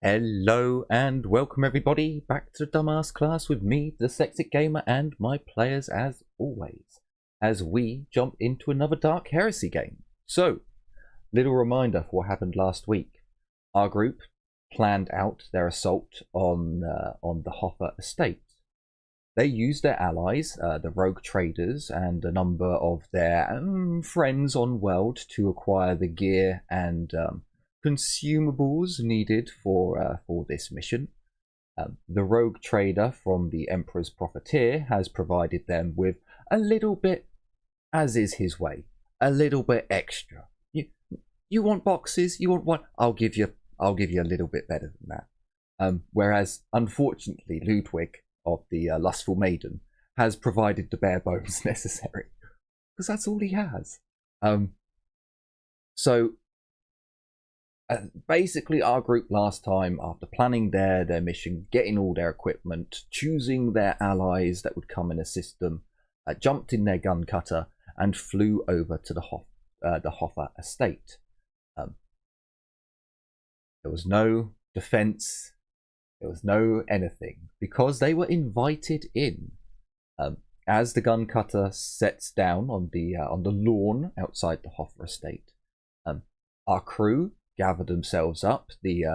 Hello and welcome everybody back to the Dumbass Class with me, the Dyslexic Gamer, and my players as always, as we jump into another Dark Heresy game. So, little reminder for what happened last week. Our group planned out their assault on the Hoffer estate. They used their allies, the rogue traders, and a number of their friends on world to acquire the gear and consumables needed for this mission. The rogue trader from the Emperor's Profiteer has provided them with a little bit, as is his way, a little bit extra. You want boxes? You want what? I'll give you a little bit better than that. Whereas, unfortunately, Ludwig of the Lustful Maiden has provided the bare bones necessary, because that's all he has. Basically, our group last time, after planning their mission, getting all their equipment, choosing their allies that would come and assist them, jumped in their gun cutter and flew over to the Hoffer estate. There was no defense. There was no anything, because they were invited in. As the gun cutter sets down on the lawn outside the Hoffer estate, our crew gather themselves up. The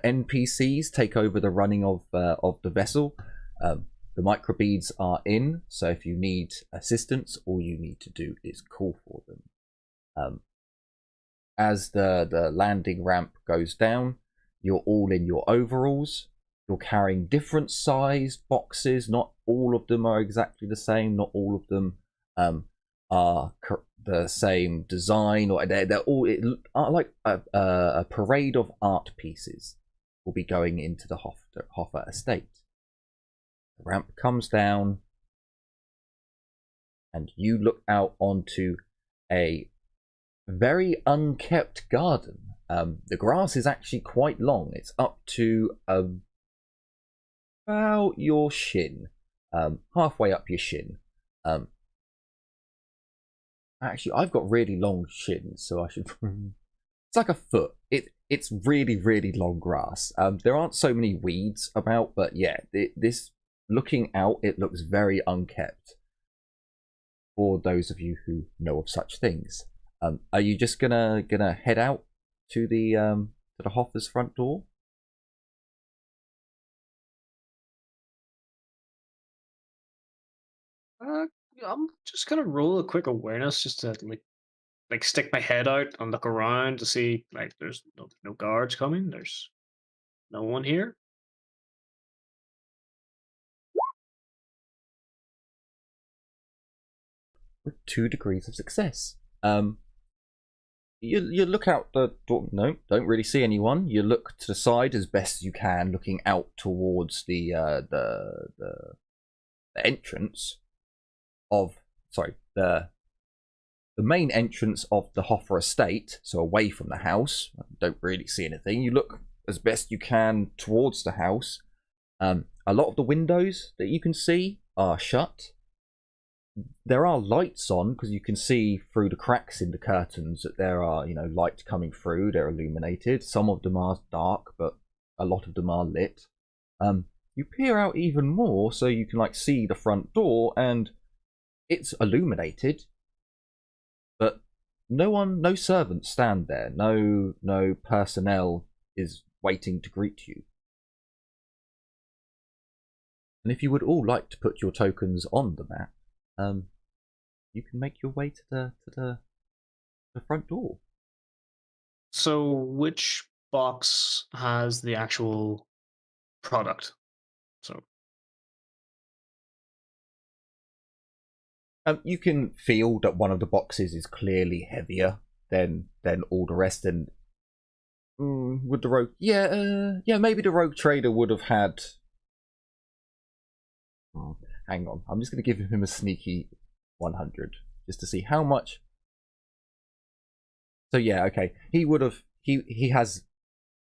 NPCs take over the running of the vessel. The microbeads are in, so if you need assistance, all you need to do is call for them. As the landing ramp goes down, you're all in your overalls. You're carrying different sized boxes. Not all of them are exactly the same. Not all of them are the same design, or they're all like a parade of art pieces will be going into the Hoffer estate. The ramp comes down, and you look out onto a very unkept garden. The grass is actually quite long. It's up to about your shin, halfway up your shin. Actually, I've got really long shins, so I should. It's like a foot. It's really long grass. There aren't so many weeds about, but yeah, this looking out, it looks very unkept. For those of you who know of such things, are you just gonna head out to the Hoffer's front door? I'm just gonna roll a quick awareness just to like stick my head out and look around to see like there's no guards coming. There's no one here. With 2 degrees of success. You look out the door. No, don't really see anyone. You look to the side as best you can, looking out towards the entrance of the main entrance of the Hoffer estate, so away from the house. Don't really see anything. You look as best you can towards the house. A lot of the windows that you can see are shut. There are lights on, because you can see through the cracks in the curtains that there are, light coming through. They're illuminated. Some of them are dark, but a lot of them are lit. You peer out even more, so you can see the front door, and it's illuminated, but no servants stand there. No personnel is waiting to greet you. And if you would all like to put your tokens on the map, you can make your way to the front door. So which box has the actual product? So you can feel that one of the boxes is clearly heavier than all the rest, and would the rogue? Yeah, maybe the rogue trader would have had. Hang on, I'm just going to give him a sneaky 100 just to see how much. So yeah, okay, he would have. He has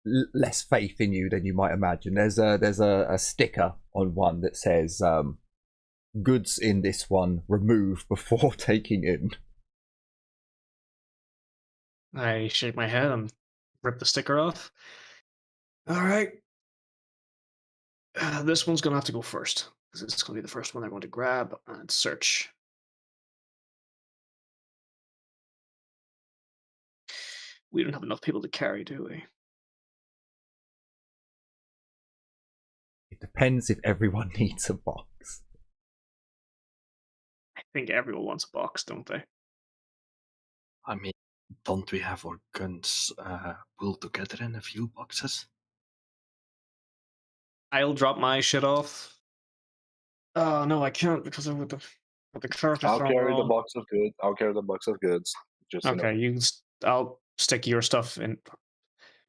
less faith in you than you might imagine. There's a sticker on one that says goods in this one remove before taking in. I shake my head and rip the sticker off. All right. This one's going to have to go first because it's going to be the first one I want to grab and search. We don't have enough people to carry, do we? It depends if everyone needs a box. I think everyone wants a box, don't they? I mean, don't we have our guns pulled together in a few boxes? I'll drop my shit off. Oh no, I can't because of with the character. I'll carry the on. box of goods. I'll carry the box of goods. Just Okay, I'll stick your stuff in.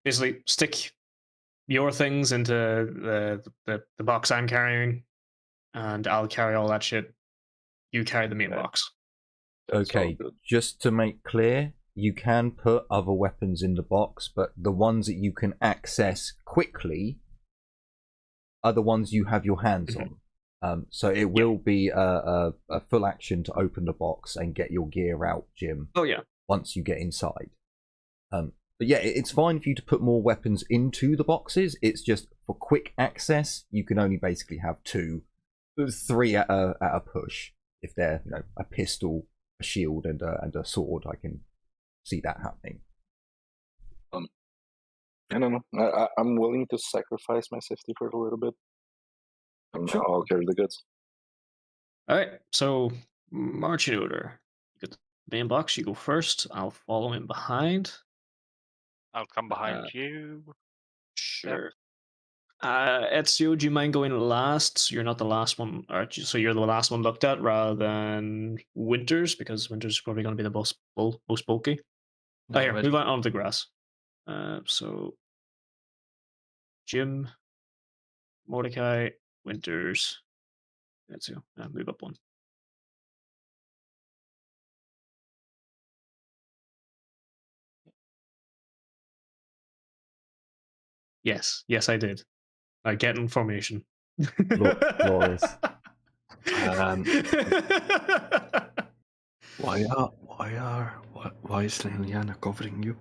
Basically, stick your things into the box I'm carrying, and I'll carry all that shit. You carry the main box. Okay, just to make clear, you can put other weapons in the box, but the ones that you can access quickly are the ones you have your hands on. So it will be a full action to open the box and get your gear out, Jim. Oh yeah. Once you get inside. But yeah, it's fine for you to put more weapons into the boxes. It's just for quick access, you can only basically have 3 at a push. If they're, a pistol, a shield, and a sword, I can see that happening. I don't know. I'm willing to sacrifice my safety for a little bit. Sure. I'll carry the goods. All right. So marching order. You get the main box. You go first. I'll follow in behind. I'll come behind you. Sure. Ezio, do you mind going last? So you're not the last one, so you're the last one looked at rather than Winters, because Winters is probably going to be the most bulky. Oh, here, move on to the grass. So Jim, Mordecai, Winters, Ezio. Move up one. Yes, I did. I get in formation. Glorious. Why is Liliana covering you?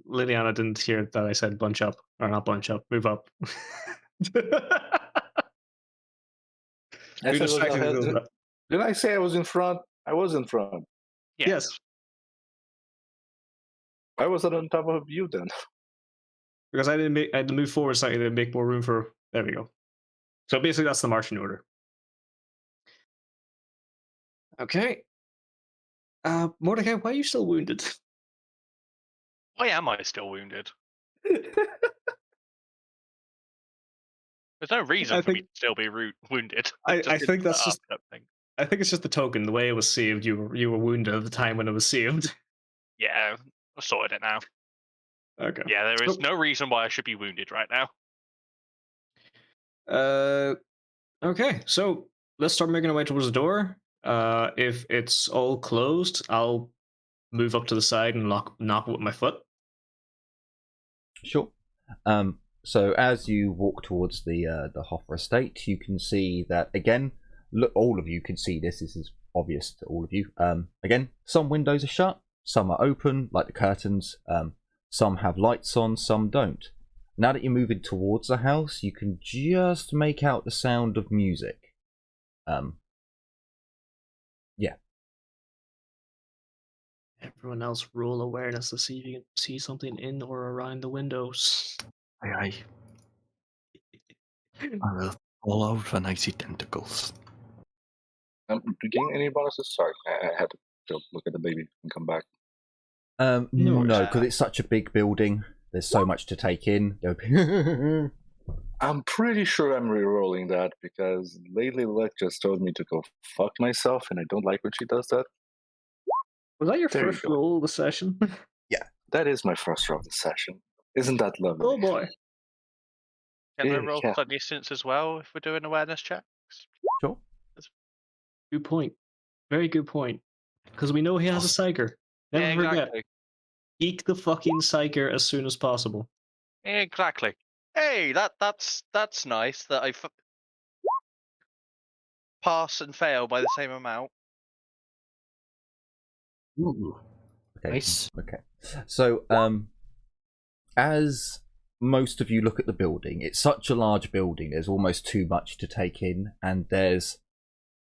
Liliana didn't hear that I said bunch up, or not bunch up, move up. Did I say I was in front? I was in front. Yes. I was on top of you then. Because I had to move forward slightly to make more room for. There we go. So basically, that's the marching order. Okay. Mordecai, why are you still wounded? Why am I still wounded? There's no reason for me to still be wounded. I think that's just. I think it's just the token. The way it was saved, you were wounded at the time when it was saved. Yeah, I've sorted it now. Okay. Yeah, there is no reason why I should be wounded right now. Okay, so let's start making our way towards the door. If it's all closed, I'll move up to the side and knock with my foot. Sure. So as you walk towards the Hoffer estate, you can see that again. Look, all of you can see this. This is obvious to all of you. Again, some windows are shut, some are open, like the curtains. Some have lights on, some don't. Now that you're moving towards the house, you can just make out the sound of music. Yeah. Everyone else roll awareness to see if you can see something in or around the windows. Aye. I will fall out when I see tentacles. Do you gain any bonuses? Sorry, I had to go look at the baby and come back. No, because it's such a big building. There's so much to take in. I'm pretty sure I'm re-rolling that because Lady Luck just told me to go fuck myself, and I don't like when she does that. Was that your first roll of the session? Yeah, that is my first roll of the session. Isn't that lovely? Oh boy. Can I roll for distance as well if we're doing awareness checks? Sure. Good point. Very good point. Because we know he has a psyker. Never forget. Eke the fucking psyker as soon as possible. Exactly. Hey, that's nice that I pass and fail by the same amount. Ooh. Okay. Nice. Okay. So, as most of you look at the building. It's such a large building, there's almost too much to take in, and there's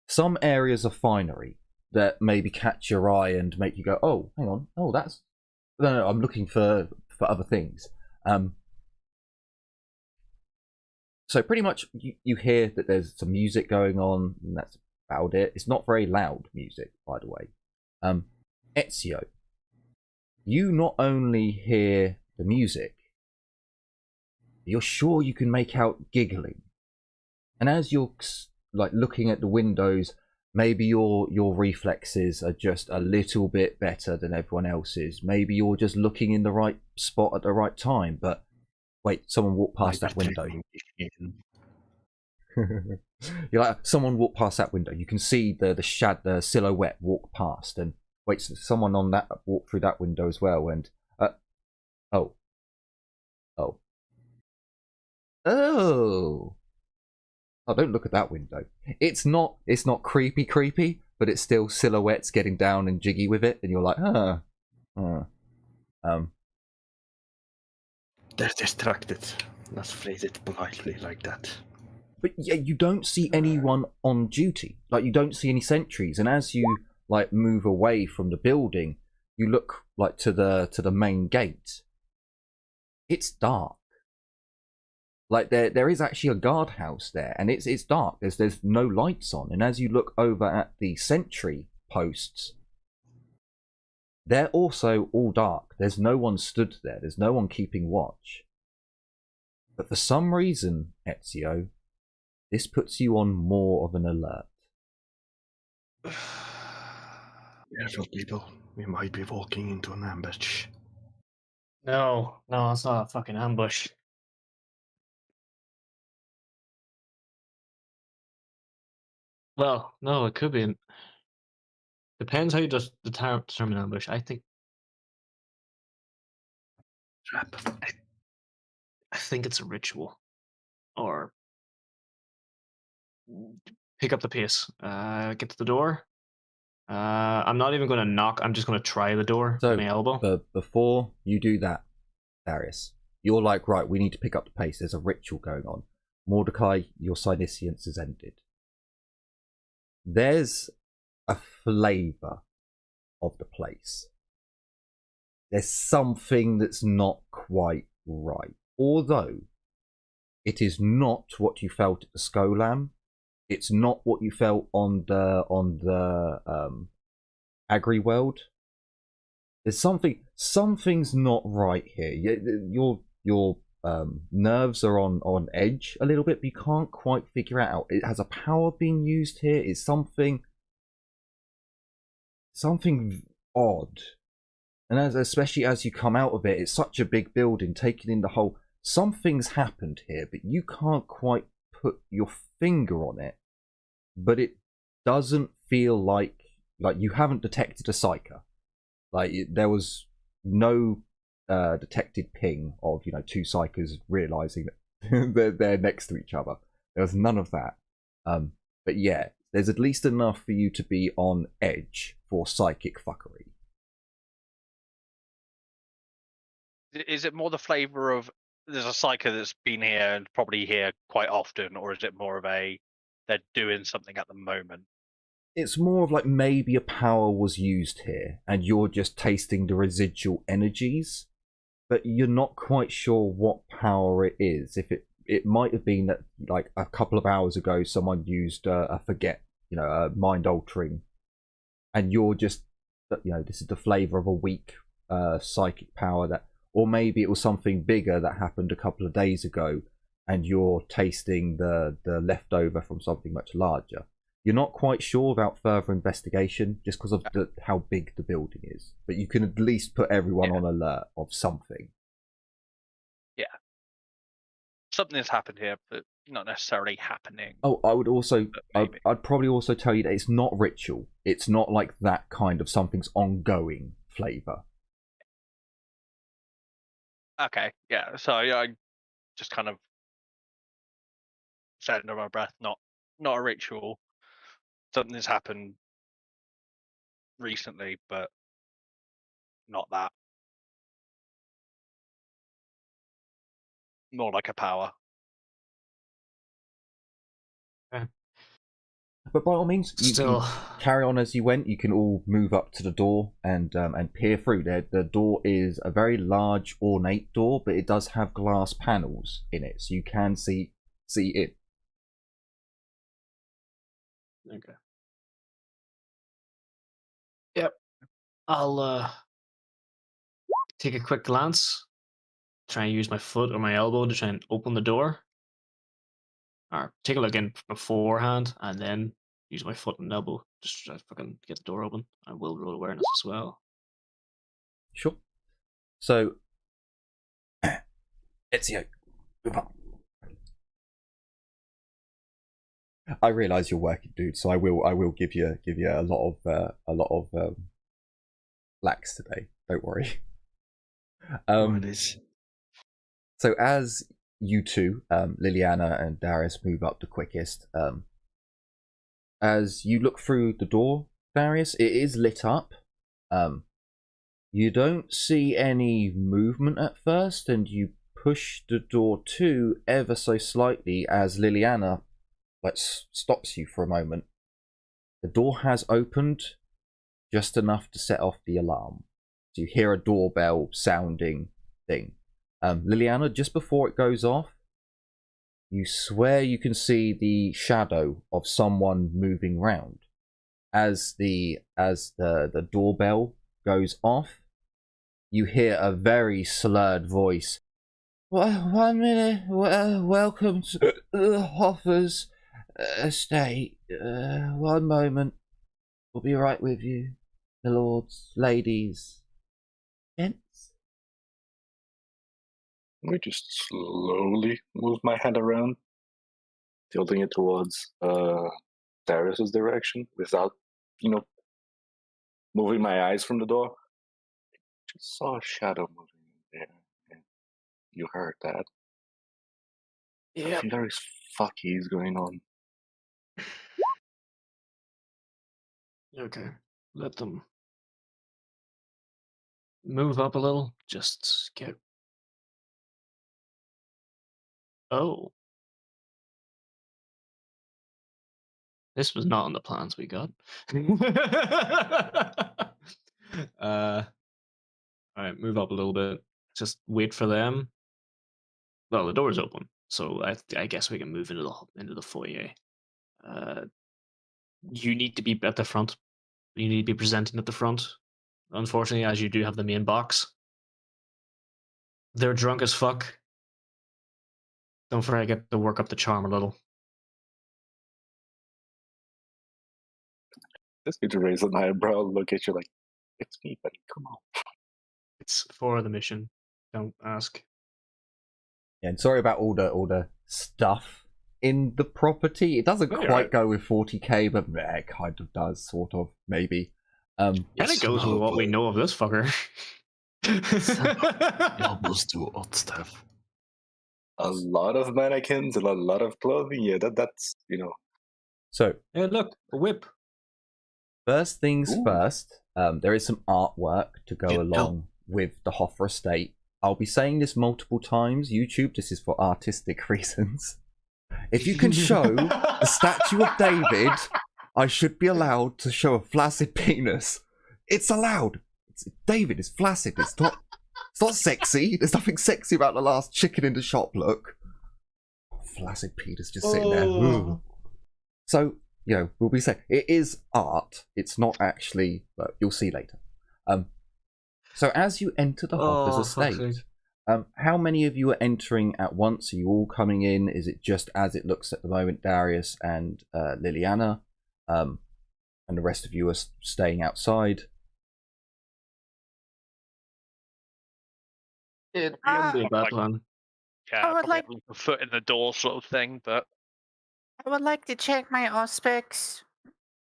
some areas of finery that maybe catch your eye and make you go, oh, hang on, oh, that's... No, I'm looking for other things. So pretty much you hear that there's some music going on, and that's about it. It's not very loud music, by the way. Ezio, you not only hear the music, you're sure you can make out giggling. And as you're like looking at the windows, maybe your reflexes are just a little bit better than everyone else's. Maybe you're just looking in the right spot at the right time, but wait, someone walked past that window. You're like, someone walked past that window. You can see the silhouette walk past, and wait, so someone on that walked through that window as well. And oh, don't look at that window. It's not creepy, but it's still silhouettes getting down and jiggy with it, and you're like, They're distracted. Let's phrase it politely like that. But yeah, you don't see anyone on duty. Like, you don't see any sentries. And as you like move away from the building, you look like to the main gate. It's dark. Like there is actually a guardhouse there, and it's dark. There's no lights on. And as you look over at the sentry posts, they're also all dark. There's no one stood there. There's no one keeping watch. But for some reason, Ezio, this puts you on more of an alert. Careful, people. We might be walking into an ambush. No, it's not a fucking ambush. Well, no, it could be. Depends how you just determine ambush. I think. Trap. I think it's a ritual, or pick up the pace. Get to the door. I'm not even going to knock. I'm just going to try the door with my elbow. But before you do that, Darius, you're like, right, we need to pick up the pace. There's a ritual going on. Mordecai, your Sinisience has ended. There's a flavour of the place. There's something that's not quite right. Although it is not what you felt at the Skolam. It's not what you felt on the Agri World. There's something's not right here. Your nerves are on edge a little bit, but you can't quite figure it out. It has a power being used here. It's something odd. And especially as you come out of it, it's such a big building, taking in the whole. Something's happened here, but you can't quite put your finger on it. But it doesn't feel like you haven't detected a psyker. Like there was no detected ping of two psychers realizing that they're next to each other. There was none of that. But yeah, there's at least enough for you to be on edge for psychic fuckery. Is it more the flavour of there's a psyker that's been here and probably here quite often, or is it more of a they're doing something at the moment? It's more of like maybe a power was used here and you're just tasting the residual energies, but you're not quite sure what power it is. If it might have been that like a couple of hours ago someone used a forget, a mind altering, and you're just this is the flavour of a weak psychic power that. Or maybe it was something bigger that happened a couple of days ago and you're tasting the leftover from something much larger. You're not quite sure without further investigation just because of how big the building is. But you can at least put everyone on alert of something. Yeah. Something's happened here, but not necessarily happening. Oh, I would also... I'd probably also tell you that it's not ritual. It's not like that kind of something's ongoing flavour. Okay, yeah. So I just kind of said under my breath, not a ritual. Something's happened recently, but not that. More like a power. But by all means, you Still, can carry on as you went. You can all move up to the door and peer through. The door is a very large, ornate door, but it does have glass panels in it, so you can see it. okay. Yep. I'll take a quick glance. Try and use my foot or my elbow to try and open the door. Or take a look in beforehand and then use my foot and elbow just to try to fucking get the door open. I will roll awareness as well. Sure. So, Ezio, move up. I realise you're working, dude. So I will give you a lot of lax today. Don't worry. It is. So as you two, Liliana and Darius, move up the quickest, as you look through the door, Darius, it is lit up. You don't see any movement at first, and you push the door to ever so slightly as Liliana stops you for a moment. The door has opened just enough to set off the alarm. So you hear a doorbell sounding thing. Liliana, just before it goes off, you swear you can see the shadow of someone moving round. As the doorbell goes off, you hear a very slurred voice. 1 minute, welcome to Hoffer's estate. 1 moment, we'll be right with you, the lords, ladies, gents. Let me just slowly move my head around, tilting it towards Darius's direction without, moving my eyes from the door. Just saw a shadow moving in there, and you heard that. Yeah. I think there is fuckies going on. Okay. Let them move up a little. Just get. Oh. This was not on the plans we got. Alright, move up a little bit. Just wait for them. Well, the door's open, so I guess we can move into the foyer. You need to be at the front. You need to be presenting at the front. Unfortunately, as you do have the main box. They're drunk as fuck. Don't forget to work up the charm a little. Just need to raise an eyebrow, look at you like, it's me, buddy, come on. It's for the mission. Don't ask. Yeah, and sorry about all the stuff in the property. It doesn't quite go with 40k, but it kind of does, sort of, maybe. And it goes with what we know of this fucker. Elbows do odd stuff. A lot of mannequins and a lot of clothing. Yeah, that's. So, hey, look, a whip. First things Ooh. first, there is some artwork to go along with the Hoffer estate. I'll be saying this multiple times. YouTube, this is for artistic reasons. If you can show the statue of David, I should be allowed to show a flaccid penis. It's allowed. David is flaccid. It's not sexy. There's nothing sexy about the last chicken in the shop look. Flaccid penis just sitting there. Ooh. So, we'll be saying it is art. It's not actually, but you'll see later. So as you enter the Hoffer's estate, how many of you are entering at once? Are you all coming in? Is it just as it looks at the moment, Darius and Liliana, and the rest of you are staying outside? It wouldn't be a bad plan. Yeah, I would probably like- have a foot in the door sort of thing, but I would like to check my aspects,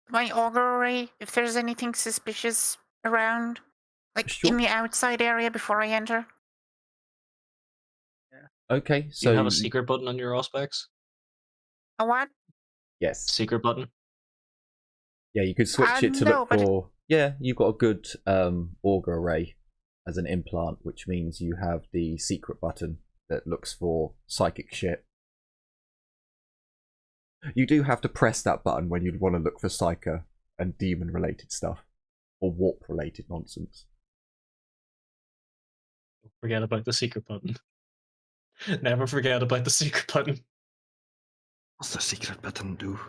my augury, if there's anything suspicious around, like Sure. in the outside area before I enter. Okay, Do so you have a secret button on your Auspex? A what? yes, Secret button? yeah, you could switch it to no, look but for. Yeah, you've got a good auger array as an implant, which means you have the secret button that looks for psychic shit. You do have to press that button when you'd want to look for psycho and demon related stuff, or warp related nonsense. Don't forget about the secret button. Never forget about the secret button. What's the secret button do?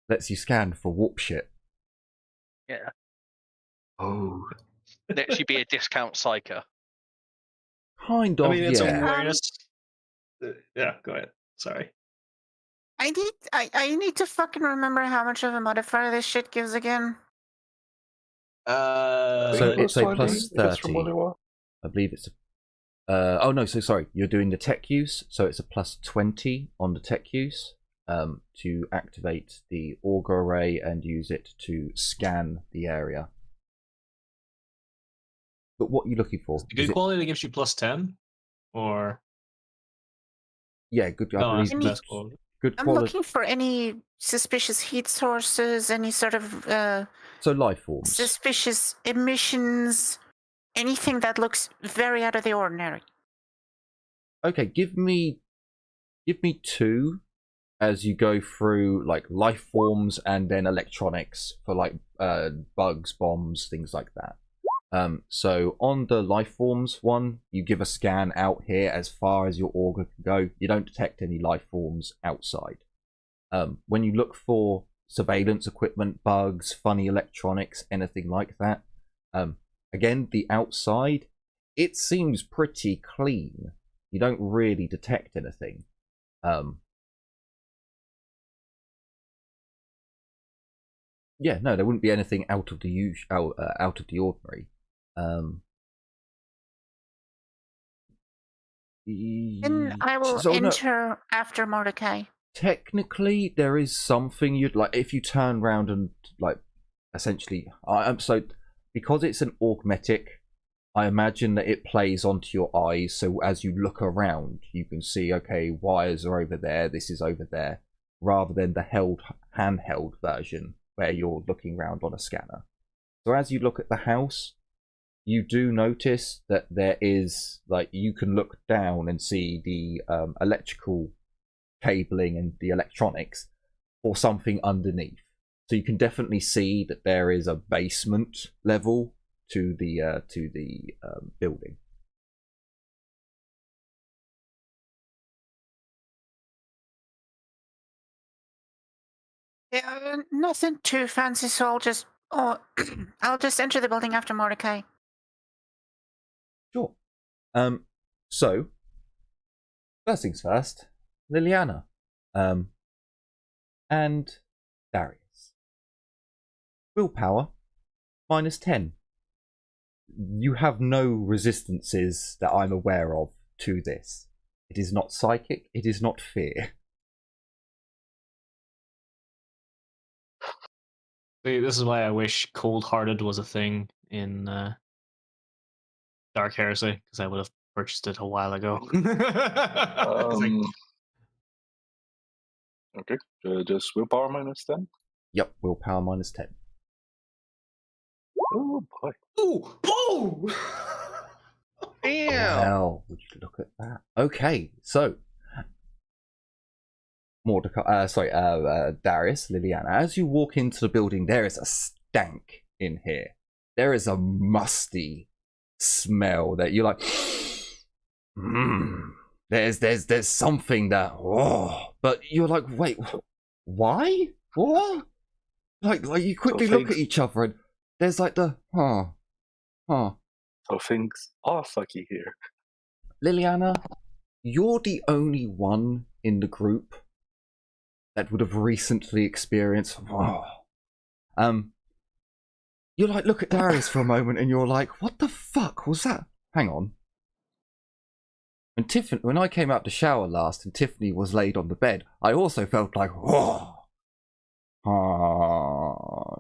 Lets you scan for warp shit. Yeah. Oh. Lets you be a discount psyker. Kind of, I mean, it's yeah. awareness. Yeah, go ahead. Sorry. I need to fucking remember how much of a modifier this shit gives again. So it's a plus 30. From what it was. I believe it's oh no, so sorry, you're doing the tech use, so it's a plus 20 on the tech use to activate the auger array and use it to scan the area. But what are you looking for? The good quality that gives you plus 10? Or... Yeah, good. No, I that's believe best quality. good I'm quality. looking for any suspicious heat sources, any sort of So life forms. suspicious emissions, anything that looks very out of the ordinary. Okay, give me 2 as you go through like life forms and then electronics for like bugs, bombs, things like that. So on the life forms one, you give a scan out here as far as your auger can go. You don't detect any life forms outside. When you look for surveillance equipment, bugs, funny electronics, anything like that, again, the outside, it seems pretty clean. You don't really detect anything. Yeah, no, there wouldn't be anything out of the out of the ordinary. Then I will So, no, enter after Mordecai. technically, there is something you'd like if you turn around and like essentially. So because it's an augmetic, I imagine that it plays onto your eyes. So as you look around, you can see, okay, wires are over there. This is over there, rather than the handheld version where you're looking around on a scanner. So as you look at the house, you do notice that there is, like, you can look down and see the electrical cabling and the electronics or something underneath. So you can definitely see that there is a basement level to the building. Yeah, nothing too fancy, so I'll just enter the building after Mordecai. Sure. So first things first, Liliana, and Darius. Willpower -10. You have no resistances that I'm aware of to this. It is not psychic. It is not fear. See, this is why I wish cold-hearted was a thing in Dark Heresy, because I would have purchased it a while ago. Okay, just willpower -10. Yep, willpower -10. Oh boy. Ooh! Oh! Damn. Well, would you look at that? Okay, so Darius, Liliana, as you walk into the building, there is a stank in here. There is a musty smell that you're like, there's something that, but you're like, wait, why? What? Like you quickly look at each other and there's like the, So things are fucky here. Liliana, you're the only one in the group that would have recently experienced. You like look at Darius for a moment, and you're like, "What the fuck was that?" Hang on. And Tiffany, when I came out the shower last, and Tiffany was laid on the bed, I also felt like,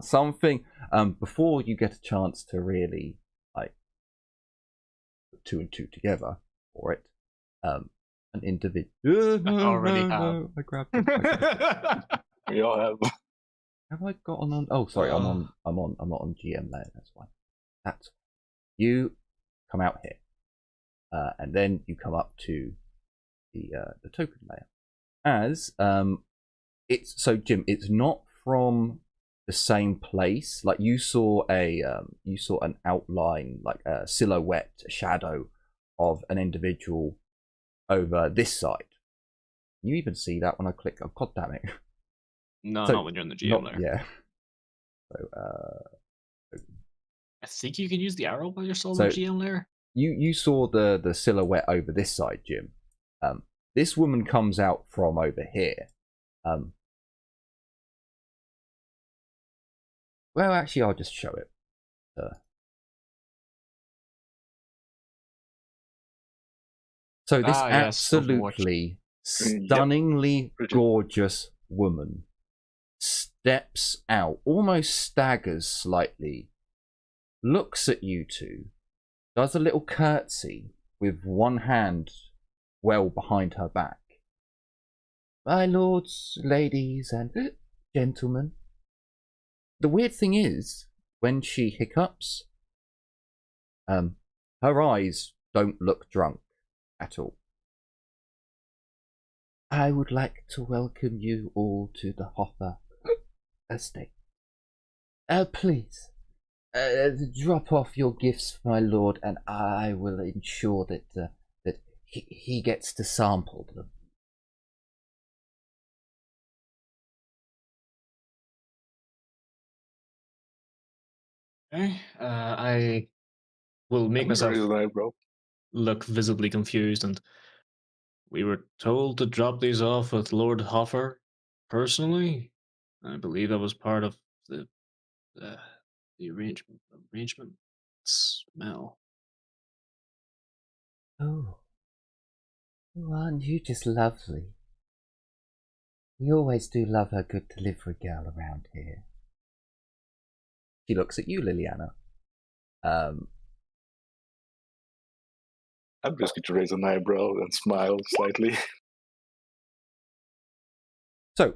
something. Before you get a chance to really like put 2 and 2 together for it, an individual. Have. I grabbed it. We all have. Have I got on? Oh, sorry, I'm not on GM layer. That's why. You come out here. and then you come up to the token layer. As it's so, Jim, it's not from the same place. Like you saw an outline, like a silhouette, a shadow of an individual over this side. You even see that when I click. Oh, god damn it! No, So, not when you're in the GM layer. Yeah. So I think you can use the arrow while you're still in So- the GM layer. you saw the silhouette over this side, Jim. This woman comes out from over here. Well, actually, I'll just show it. So this yes, absolutely stunningly gorgeous woman steps out, almost staggers slightly, looks at you two, does a little curtsy with one hand well behind her back. My lords, ladies, and gentlemen. The weird thing is, when she hiccups, her eyes don't look drunk at all. I would like to welcome you all to the Hoffer estate. Please, drop off your gifts, my lord, and I will ensure that he gets to sample them. Okay. I will make myself Raise an eyebrow. look visibly confused, and we were told to drop these off with Lord Hoffer personally. I believe that was part of the arrangement. Smell. Oh, aren't you just lovely? We always do love a good delivery girl around here. She looks at you, Liliana. I'm just going to raise an eyebrow and smile slightly. So,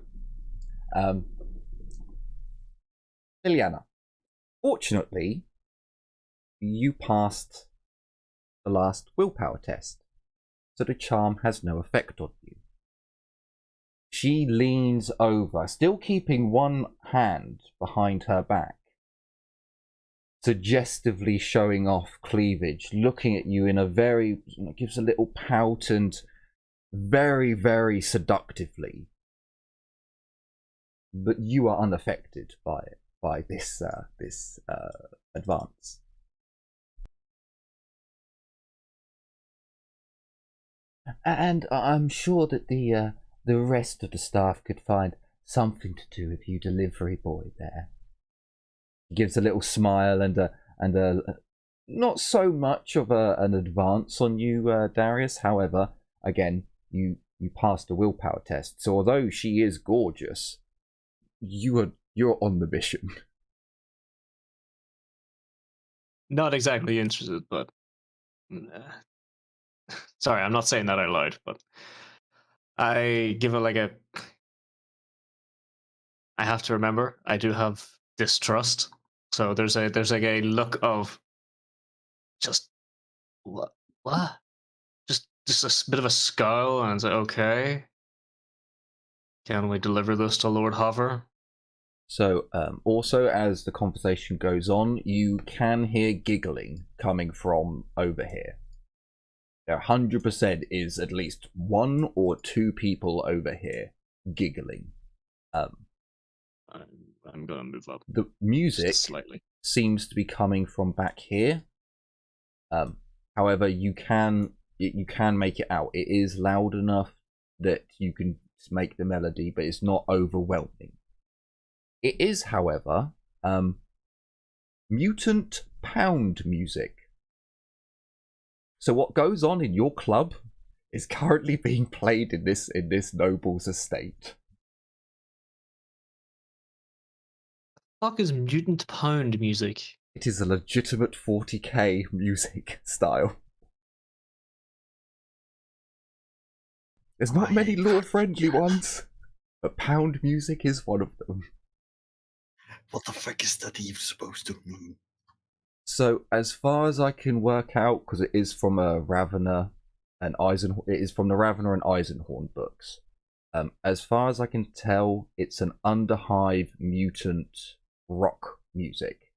Liliana, fortunately, you passed the last willpower test, so the charm has no effect on you. She leans over, still keeping one hand behind her back, suggestively showing off cleavage, looking at you in a very, gives a little pout and very, very seductively. But you are unaffected by it, by this advance. And I'm sure that the rest of the staff could find something to do with you, delivery boy there. He gives a little smile and a not so much of an advance on you, Darius. However, again, you passed a willpower test, so although she is gorgeous, you're on the mission. Not exactly interested, but sorry, I'm not saying that out loud, but I give it like a. I have to remember, I do have distrust, so there's like a look of just what, just a bit of a scowl, and it's like, okay, can we deliver this to Lord Hoffer? So, also as the conversation goes on, you can hear giggling coming from over here. There 100% is at least one or two people over here giggling. I'm gonna move up The music just slightly. seems to be coming from back here. However, you can make it out. It is loud enough that you can make the melody, but it's not overwhelming. It is, however, mutant pound music. So what goes on in your club is currently being played in this noble's estate. Fuck is mutant pound music? It is a legitimate 40k music style. There's not many lore-friendly ones, but pound music is one of them. What the fuck is that even supposed to mean? So as far as I can work out, because it is from a Ravener and it is from the Ravener and Eisenhorn books. As far as I can tell, it's an Underhive mutant rock music.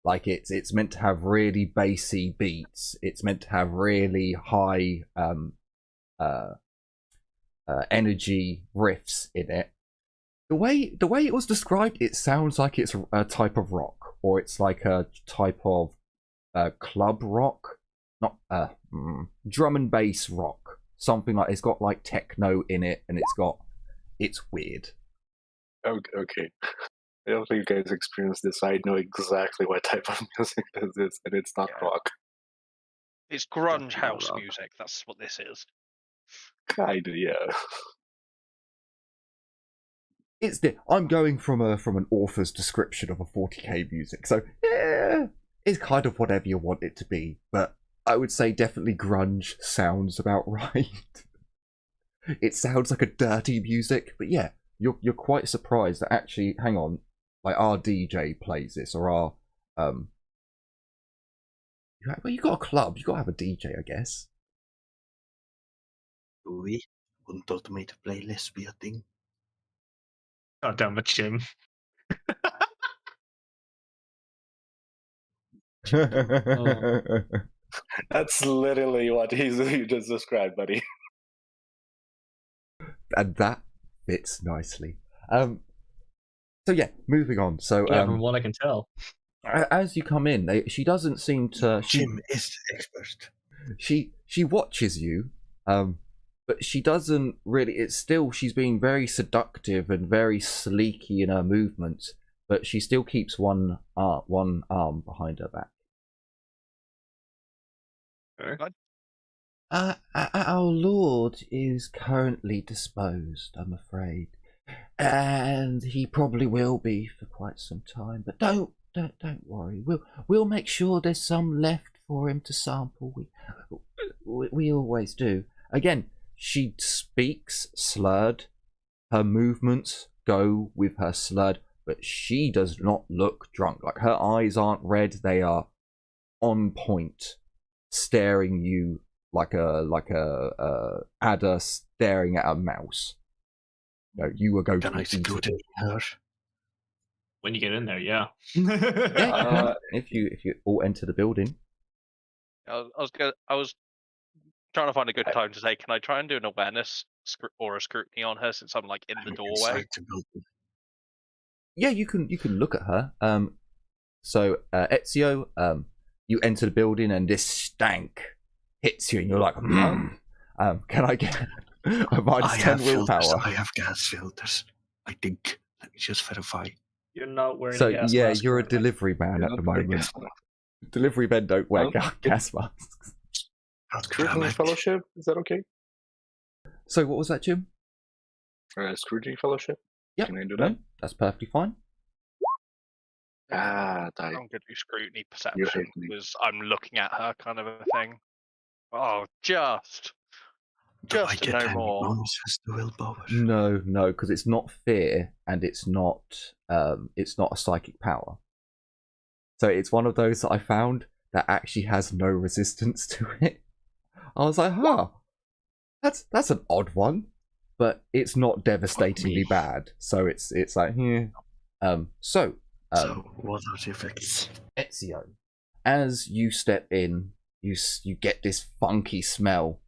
Like it's meant to have really bassy beats. It's meant to have really high energy riffs in it. The way it was described, it sounds like it's a type of rock, or it's like a type of club rock, not drum and bass rock. Something like, it's got like techno in it, and it's weird. Okay. I don't think you guys experienced this. I know exactly what type of music this is, and it's not rock. It's grunge house music. That's what this is. Kinda, yeah. I'm going from an author's description of a 40k music, so yeah, it's kind of whatever you want it to be. But I would say definitely grunge sounds about right. It sounds like a dirty music, but yeah, you're quite surprised that actually, hang on, like our DJ plays this, or our well, you got a club, you got to have a DJ, I guess. We wouldn't automate a playlist be a thing. God damn it, Jim. That's literally what you just described, buddy. And that fits nicely. So yeah, moving on. So Yeah, from what I can tell. as you come in, she doesn't seem to. Jim is the expert. She watches you, but she doesn't really. It's still, she's being very seductive and very sleeky in her movements, but she still keeps one arm behind her back. Our lord is currently disposed, I'm afraid, and he probably will be for quite some time. But don't worry. We'll make sure there's some left for him to sample. We always do. Again, she speaks slurred. Her movements go with her slurred, but she does not look drunk. Like, her eyes aren't red; they are on point, staring you like a adder staring at a mouse. No, you were going to. Can I seclude her? When you get in there, yeah. Yeah, if you all enter the building. I was trying to find a good time to say, can I try and do an awareness or a scrutiny on her, since I'm like in the doorway? Yeah, you can look at her. So Ezio, you enter the building and this stank hits you, and you're like, can I get a minus 10 willpower? I have gas filters, I think. Let me just verify. You're not wearing so a gas yeah, mask you're a currently. delivery man at the moment. Delivery men don't wear gas masks. Scrutiny Fellowship, is that okay? So what was that, Jim? Scrutiny Fellowship? Yeah, Can I do that? no, that's perfectly fine. Die. I'm going to do scrutiny You perception, hate me. because I'm looking at her, kind of a thing. Oh, just Do I to get know any more. bonuses to willpower? No, because it's not fear and it's not a psychic power. So it's one of those that I found that actually has no resistance to it. I was like, that's an odd one, but it's not devastatingly bad. So it's like, So what are the effects? Ezio, as you step in, you get this funky smell,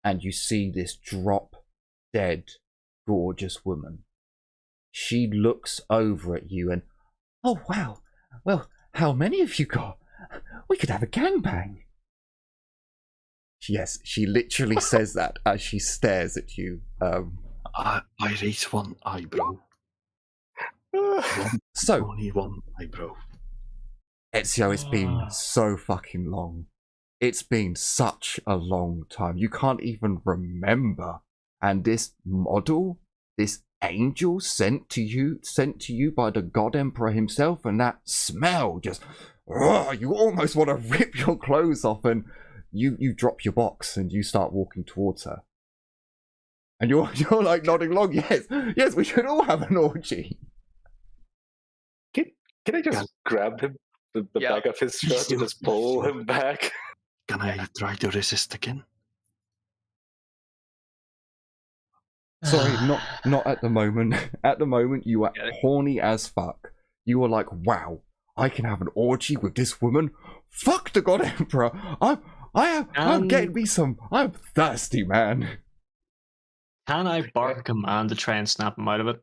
and you see this drop dead, gorgeous woman. She looks over at you and, oh wow, well, how many have you got? We could have a gangbang. Yes, she literally says that as she stares at you. I raise one eyebrow. So, Only one eyebrow. Ezio, it's been so fucking long. It's been such a long time. You can't even remember. And this model, this angel sent to you by the God Emperor himself, and that smell just, you almost want to rip your clothes off, and you drop your box and you start walking towards her. And you're like nodding along, yes, we should all have an orgy. Can I just grab him the back of his shirt to just pull him back. Can I try to resist again? Sorry, not at the moment. At the moment, you are horny as fuck. You are like, wow, I can have an orgy with this woman. Fuck the God Emperor. I'm getting me some. I'm thirsty, man. Can I bark a command to try and snap him out of it?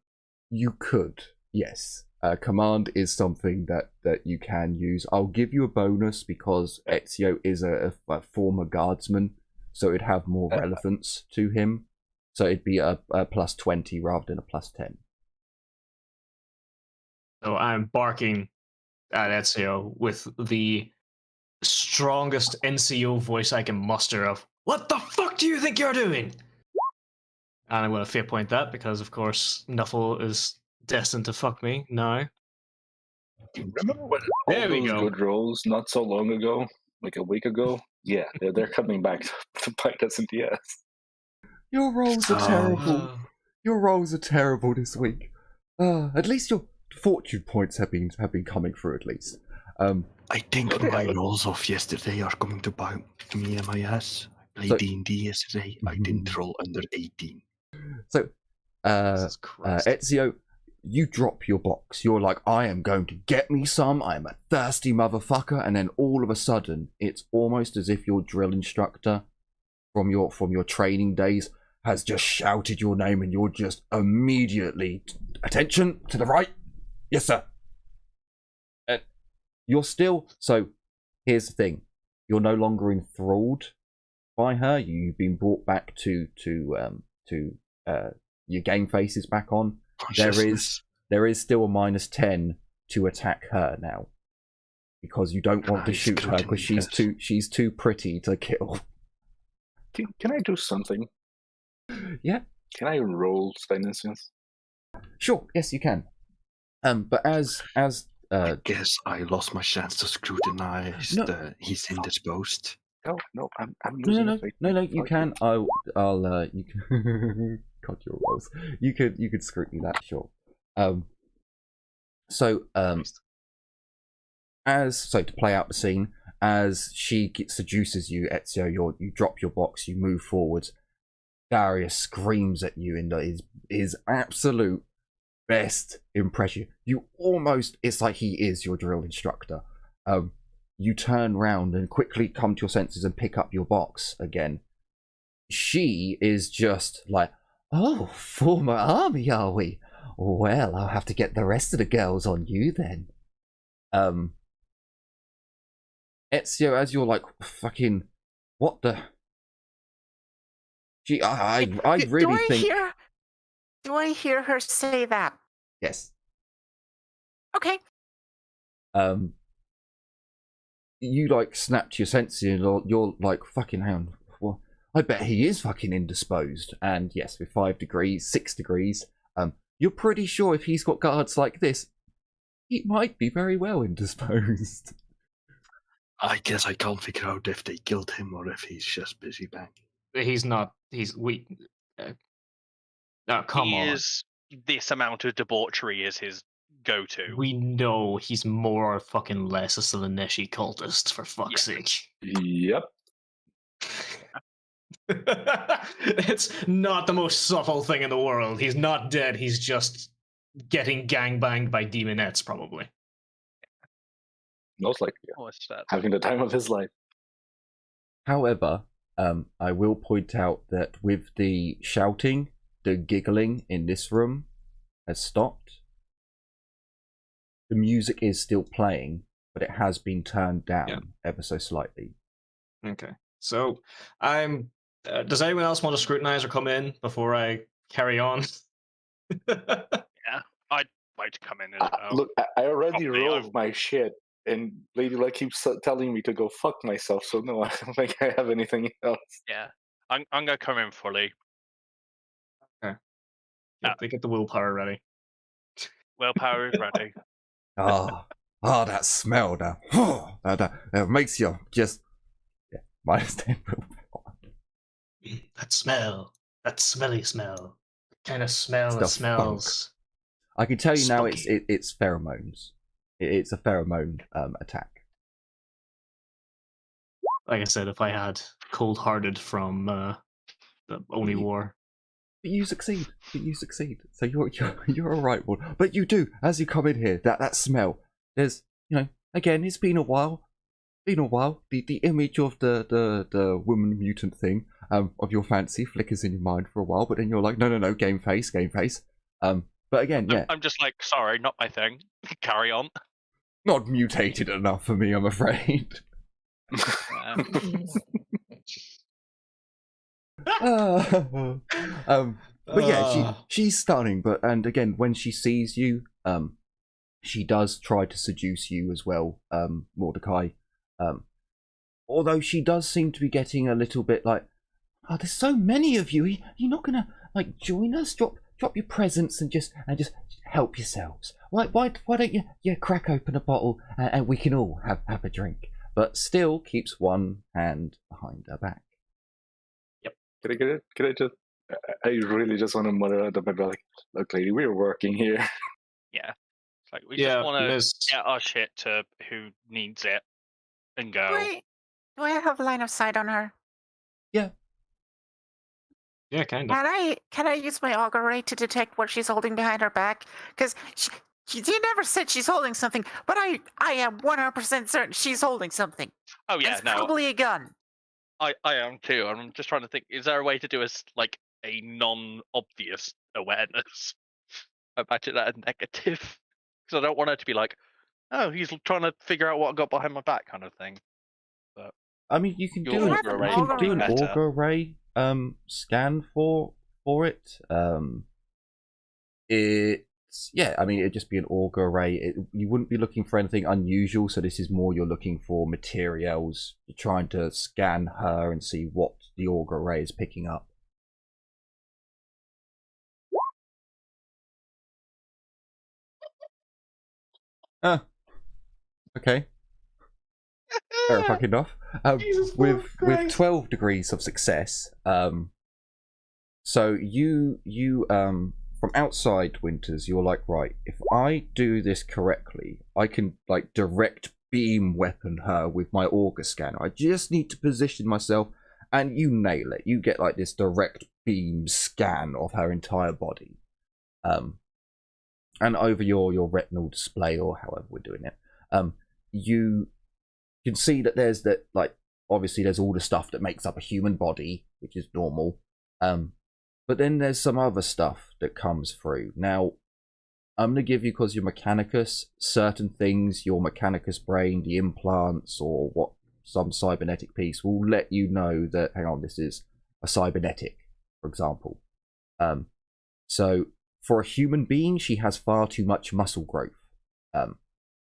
You could, yes. Command is something that you can use. I'll give you a bonus because Ezio is a former guardsman, so it'd have more relevance to him. So it'd be a plus 20 rather than a plus 10. So I'm barking at Ezio with the strongest NCO voice I can muster of, "What the fuck do you think you're doing?" And I'm going to fate point that because, of course, Nuffle is destined to fuck me now. Remember when There we those go. good rolls not so long ago, like a week ago? Yeah, they're coming back to bite us in the ass. Your rolls are terrible. Your rolls are terrible this week. At least your fortune points have been coming through at least. I think my rolls off yesterday are coming to bite me in my ass. I played D&D yesterday. I didn't roll under 18. So, Ezio, you drop your box. You're like, I am going to get me some. I am a thirsty motherfucker. And then all of a sudden, it's almost as if your drill instructor from your training days has just shouted your name, and you're just immediately, attention to the right. Yes, sir. You're still, so here's the thing. You're no longer enthralled by her. You've been brought back to your game face is back on. There is still a minus 10 to attack her now, because you don't want to shoot her because she's too pretty to kill. Can I do something? Yeah. Can I roll Steinesians? Sure. Yes, you can. But as I guess I lost my chance to scrutinize he's indisposed. No, I'm no. You can. I'll. You can. God, your rolls. You could scrutiny that. Sure. So to play out the scene, as she seduces you, Ezio, you drop your box, you move forward. Darius screams at you in his absolute best impression. You almost, it's like he is your drill instructor. You turn round and quickly come to your senses and pick up your box again. She is just like, oh, former army, are we? Well, I'll have to get the rest of the girls on you then. Ezio, as you're like, fucking, what the? Gee, I really think. Do I hear her say that? Yes. Okay. You like snap to your senses and you're like, fucking hell. Well, I bet he is fucking indisposed. And yes, with 6 degrees, you're pretty sure if he's got guards like this, he might be very well indisposed. I guess I can't figure out if they killed him or if he's just busy banging. He's not. He's weak. Come on. Is this amount of debauchery is his go-to. We know he's more or fucking less a Slaneshi cultist, for fuck's sake. Yep. It's not the most subtle thing in the world. He's not dead. He's just getting gangbanged by demonettes, probably. Most likely. Having the time of his life. However, I will point out that with the shouting, the giggling in this room has stopped. The music is still playing, but it has been turned down ever so slightly. Okay. So, does anyone else want to scrutinize or come in before I carry on? Yeah, I'd like to come in as well. Look, I already rolled my shit, and Lady Luck keeps telling me to go fuck myself, so no, I don't think I have anything else. Yeah, I'm going to come in fully. Okay. They get the willpower ready. Willpower is ready. That smell, that makes you just minus 10 willpower. That smell, that smelly smell, the kind of smell that smells. Funk. I can tell you now, spunky. it's pheromones. It's a pheromone attack. Like I said, if I had cold-hearted from the Only War. But you succeed. So you're all right, Ward. But you do, as you come in here, that smell. There's, again, it's been a while. The image of the woman mutant thing of your fancy flickers in your mind for a while, but then you're like, no, game face. But again, yeah, I'm just like, sorry, not my thing. Carry on. not mutated enough for me, I'm afraid. But yeah, she's stunning. And again, when she sees you, she does try to seduce you as well, Mordecai. Although she does seem to be getting a little bit like, oh, there's so many of you. You're not gonna like join us? Drop your presents and just help yourselves. Why don't you crack open a bottle and we can all have a drink? But still keeps one hand behind her back. Yep. Can I get it? Can I just? I really just want to mutter at the back, like, look, lady, we're working here. Yeah. It's like we just want to Miss... get our shit to who needs it and go. Do I have line of sight on her? Yeah. Yeah, kind of. Can I use my auger ray to detect what she's holding behind her back? Because she never said she's holding something, but I am 100% certain she's holding something. Oh yeah, it's probably a gun. I am too. I'm just trying to think. Is there a way to do a non-obvious awareness? I imagine that a negative, because I don't want her to be like, oh, he's trying to figure out what I got behind my back, kind of thing. But I mean, you can do Your an auger ray auger ray scan for it. I mean, it'd just be an auger array. You wouldn't be looking for anything unusual, so this is more you're looking for materials. You're trying to scan her and see what the auger array is picking up. Okay. Fair fucking enough. With 12 degrees of success, so you from outside Winters, you're like, right, if I do this correctly, I can like direct beam weapon her with my auger scanner. I just need to position myself and you nail it. You get like this direct beam scan of her entire body. And over your retinal display, or however we're doing it, you can see that there's obviously there's all the stuff that makes up a human body, which is normal. But then there's some other stuff that comes through. Now, I'm going to give you, because you're Mechanicus, certain things, your Mechanicus brain, the implants, or what some cybernetic piece will let you know that, hang on, this is a cybernetic, for example. So, for a human being, she has far too much muscle growth.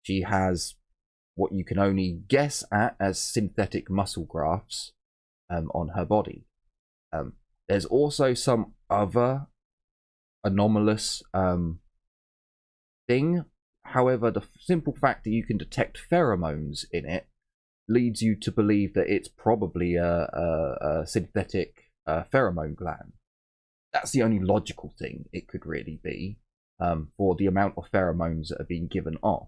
She has what you can only guess at as synthetic muscle grafts on her body. There's also some other anomalous thing. However, the simple fact that you can detect pheromones in it leads you to believe that it's probably a synthetic pheromone gland. That's the only logical thing it could really be, for the amount of pheromones that are being given off.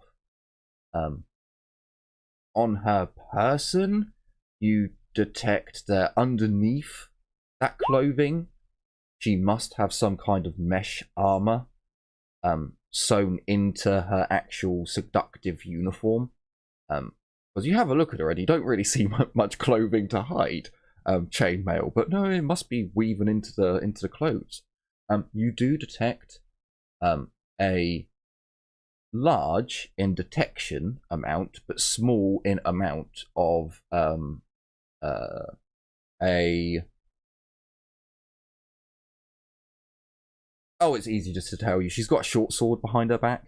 On her person, you detect that underneath that clothing, she must have some kind of mesh armor sewn into her actual seductive uniform. Because you have a look at her and you don't really see much clothing to hide, chainmail, but no, it must be weaving into the clothes. You do detect a large in detection amount, but small in amount of it's easy just to tell you. She's got a short sword behind her back.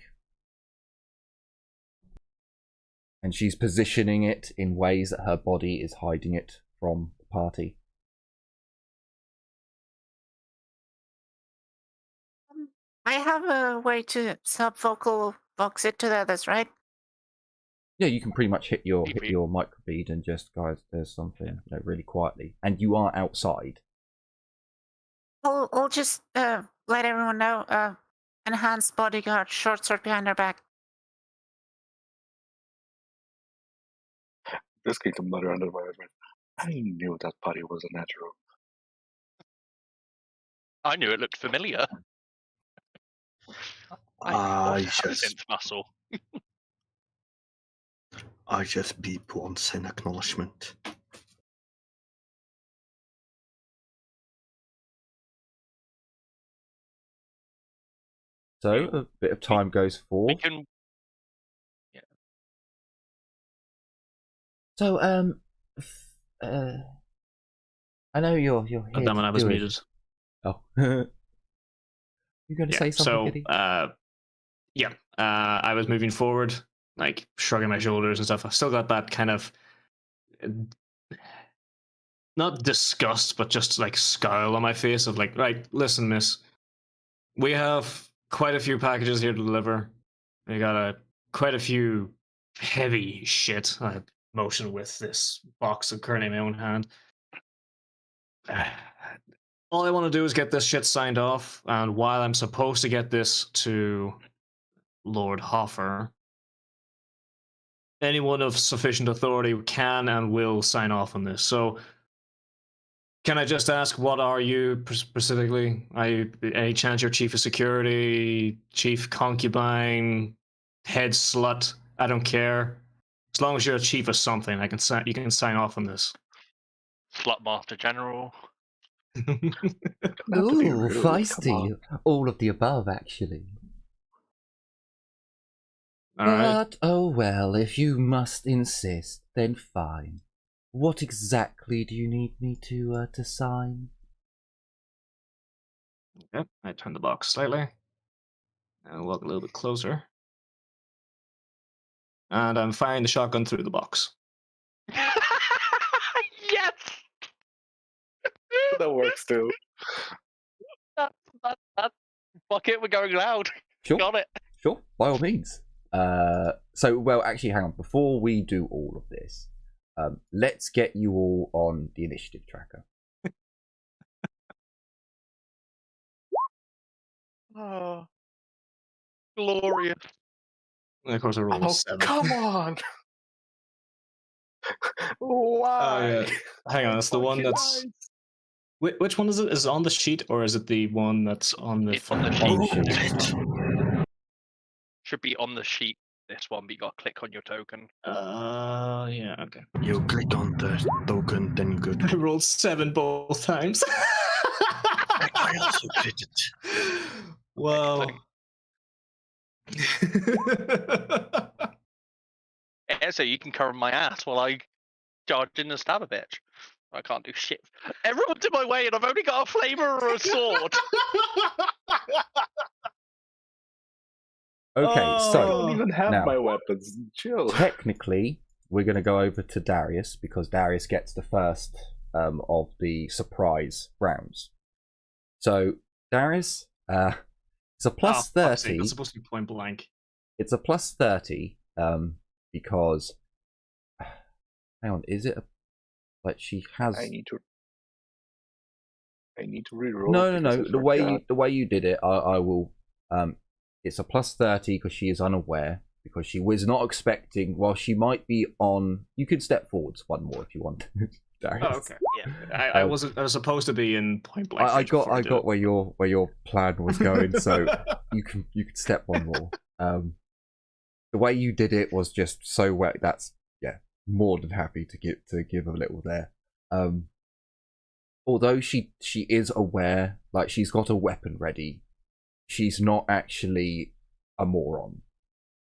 And she's positioning it in ways that her body is hiding it from the party. I have a way to subvocal vox it to the others, right? Yeah, you can pretty much hit your microbead and just, guys, there's something, really quietly. And you are outside. I'll just let everyone know. Enhanced bodyguard, short sword behind her back. Just going to mutter under my breath. I knew that body was a natural. I knew it looked familiar. I Since just muscle. beep once in acknowledgement. So a bit of time goes We forward. can. So I know you're here. God damn it, I was to do it. muted. Oh, you're going to say something, so, Kitty? I was moving forward, like shrugging my shoulders and stuff. I've still got that kind of not disgust, but just like scowl on my face of like, right, listen, miss, we have quite a few packages here to deliver. We got quite a few heavy shit. I motion with this box of currently in my own hand. All I want to do is get this shit signed off, and while I'm supposed to get this to Lord Hoffer, anyone of sufficient authority can and will sign off on this. So, can I just ask, what are you specifically? Are you, any chance you're chief of security, chief concubine, head slut? I don't care. As long as you're a chief of something, I can sign. You can sign off on this. Slut Master General. Not to be Ooh, rude, come feisty. All of the above, actually. All right. But, oh well, if you must insist, then fine. What exactly do you need me to sign? Yep. I turn the box slightly and walk a little bit closer, and I'm firing the shotgun through the box. Yes. That works too. That. Fuck it, we're going loud. Sure. Got it. Sure, by all means. So, well, actually, hang on. Before we do all of this, let's get you all on the initiative tracker. Oh, glorious. And of course, I rolled a 7. Come on! Why? Yeah. Hang on, it's the one that's. Which one is it? Is it on the sheet, or is it the one that's on the? It's on the On sheet. the sheet. Should be on the sheet. This one, but you got to click on your token. Yeah, okay. You click on the token, then you go I to. rolled 7 both times. I also did it. Wow. Yeah, so you can cover my ass while I charge in and stab a bitch. I can't do shit. Everyone's in my way, and I've only got a flamer or a sword. Okay, I so don't even have now, my weapons. Chill. technically, we're going to go over to Darius because Darius gets the first of the surprise rounds. So, Darius, it's a plus 30. It's supposed to be point blank. It's a plus 30 because. Hang on, is it like she has? I need to reroll. No. The way you did it, I will. It's a plus 30 because she is unaware, because she was not expecting. Well, she might be on. You can step forwards one more if you want. Darius. Oh, okay. Yeah, I was supposed to be in point blank. I got where your plan was going, so you can step one more. The way you did it was just so well. That's more than happy to give a little there. Although she is aware, like she's got a weapon ready, she's not actually a moron.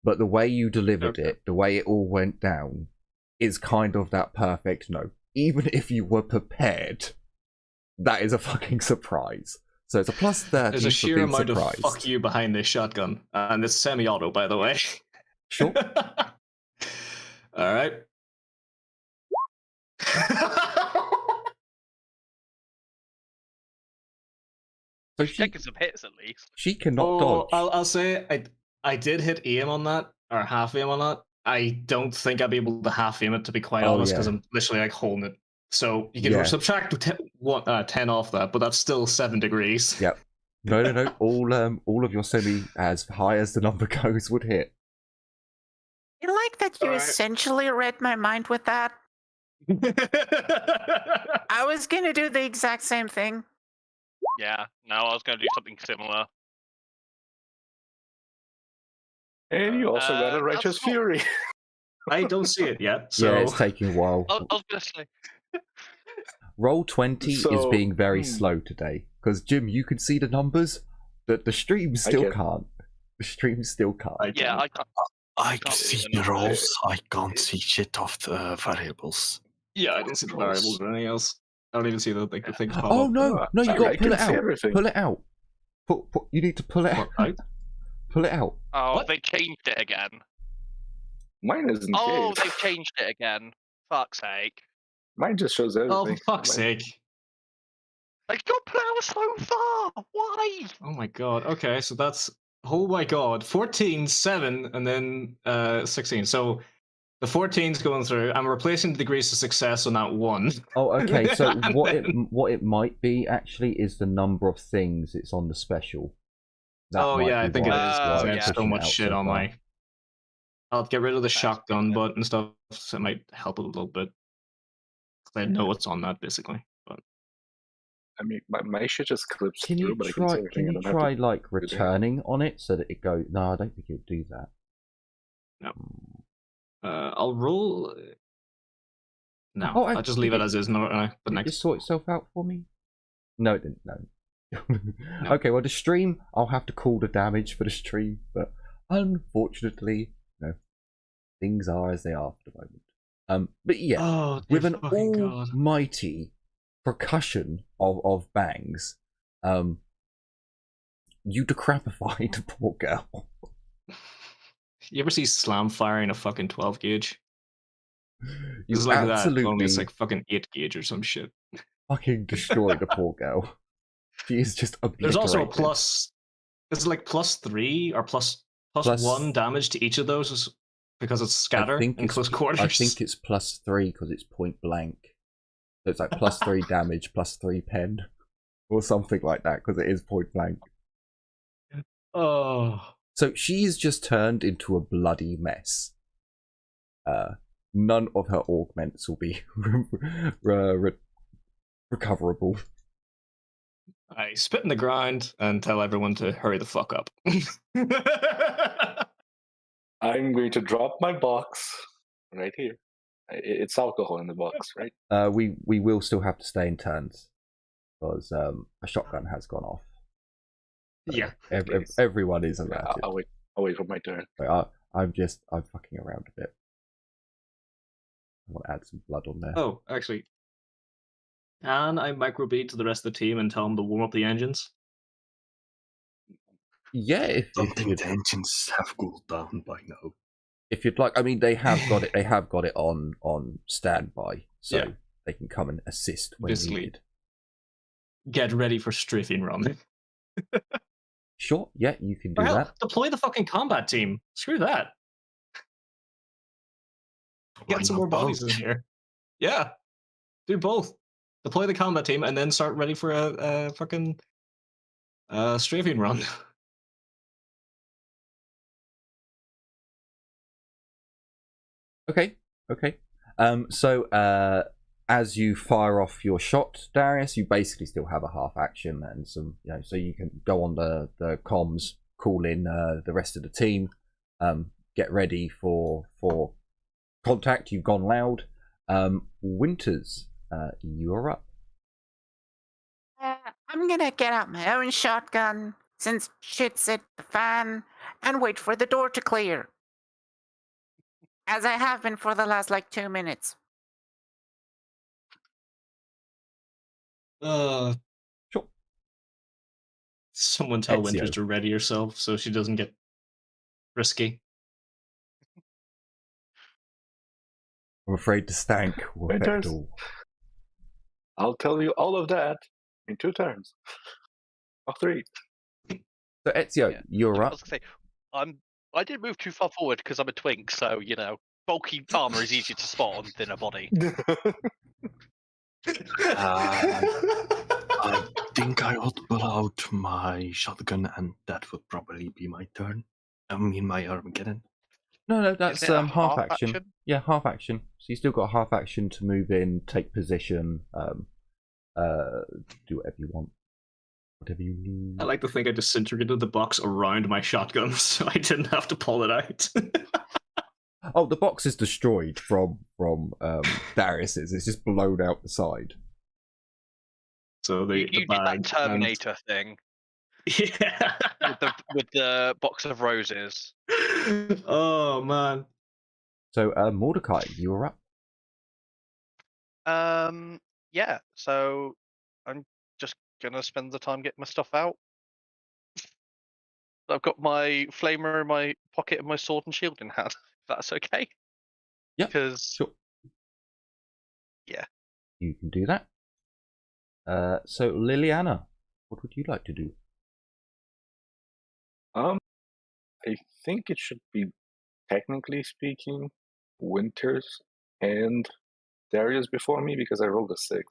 But the way you delivered it, the way it all went down, is kind of that perfect no. Even if you were prepared, that is a fucking surprise. So it's a plus 30. There's a sheer amount surprised. of fuck you behind this shotgun, and it's semi-auto, by the way. Sure. All right. So she Taking some hits at least. she cannot dodge. I'll say I did hit aim on that, or half aim on that. I don't think I'd be able to half aim it, to be quite honest, because I'm literally like holding it. So you can subtract 10 off that, but that's still 7 degrees. Yep. No. All of your semi, as high as the number goes, would hit. I like that you Alright. essentially read my mind with that. I was gonna do the exact same thing. Yeah, no, I was going to do something similar. And you also got a That's Righteous not- Fury. I don't see it yet, so Yeah, it's taking a while. I was going to say. Roll 20 is So, being very slow today because Jim, you can see the numbers, but the stream still can. can't. The stream still can't. Yeah, I can't. I Can't see see the the numbers. rolls. I can't see shit of the variables. yeah, I didn't see the variables or anything else. I don't even see the things pop Oh up. no, no, you I got to pull can it see out. everything. Pull it out. You need to pull it out. What, Pull it out. Oh, What? they changed it again. Mine isn't Oh, caved. they've changed it again. Fuck's sake. Mine just shows Oh, everything. for fuck's sake. Like, your plow so far! Why? Oh my god. Okay, so that's oh my god. 14, 7, and then 16. So the 14's going through. I'm replacing the degrees of success on that one. Oh, okay. So what it might be actually is the number of things it's on the special. That Oh might yeah, I be think it why is. it's Because yeah. I have so pushing it much out shit so on far. my. I'll get rid of the That's shotgun good. button and stuff, so it might help a little bit. 'Cause I know what's on that basically. But I mean, my shit just clips Can through, you but I try? can see everything. Can I you don't try have to like do that. returning on it so that it goes? No, I don't think it'll do that. No. I'll roll. No, Oh, I'll just leave it as is. No, the Did it next. just sort itself out for me? No, it didn't. No. Okay, well, the stream, I'll have to call the damage for the stream, but unfortunately, no. Things are as they are for the moment. But yeah, Oh, with dear an fucking god. almighty percussion of bangs, you decrapified the poor girl. You ever see Slam firing a fucking 12 gauge? You It's like that, absolutely only it's like fucking 8 gauge or some shit. fucking destroyed the poor girl. She is just obliterated. There's also a plus. It's like +3 or plus Plus- 1 damage to each of those is because it's scatter in close quarters. I think it's +3 because it's point blank. So it's like +3 damage, +3 pen, or something like that because it is point blank. Oh. So she's just turned into a bloody mess. None of her augments will be recoverable. I spit in the ground and tell everyone to hurry the fuck up. I'm going to drop my box right here. It's alcohol in the box, right? We will still have to stay in turns because a shotgun has gone off. Yeah. Everyone is Yeah, alerted. I'll wait for my turn. I'm fucking around a bit. I want to add some blood on there. Oh, actually. Can I microbead to the rest of the team and tell them to warm up the engines? Yeah, I don't if think you'd, the engines have cooled down by now. if you'd like, I mean, they have got it. They have got it on standby, so Yeah. they can come and assist when Basically. needed. Get ready for strafing run. Sure, yeah, you can do Or hell, that. deploy the fucking combat team. Screw that. Why Get some not more bodies in both? here. Yeah. Do both. Deploy the combat team and then start ready for a fucking strafing run. Okay. So as you fire off your shot, Darius, you basically still have a half action and some, so you can go on the comms, call in the rest of the team, get ready for contact. You've gone loud. Winters, you are up. I'm gonna get out my own shotgun since shit's hit the fan and wait for the door to clear. As I have been for the last 2 minutes. Sure. Someone tell Ezio. Winters to ready herself so she doesn't get risky. I'm afraid the stank will affect Winters? all. I'll tell you all of that in 2 turns. Or 3. So Ezio, Yeah. you're I up. was gonna say, I didn't move too far forward because I'm a twink, so bulky armor is easier to spot on thinner body. I think I would pull out my shotgun, and that would probably be my turn. I mean, my Armageddon. No, that's Is it a half action. Yeah, half action. So you still got half action to move in, take position, do whatever you want, whatever you need. I like to think I disintegrated the box around my shotgun, so I didn't have to pull it out. Oh, the box is destroyed from Darius's. It's just blown out the side. So You did that Terminator thing. Yeah. with the box of roses. Oh man. So Mordecai, you were up. Yeah. So I'm just gonna spend the time getting my stuff out. I've got my flamer in my pocket and my sword and shield in hand. If that's okay. Yeah. Because Sure. Yeah. You can do that. So Liliana, what would you like to do? I think it should be, technically speaking, Winters and Darius before me because I rolled a 6.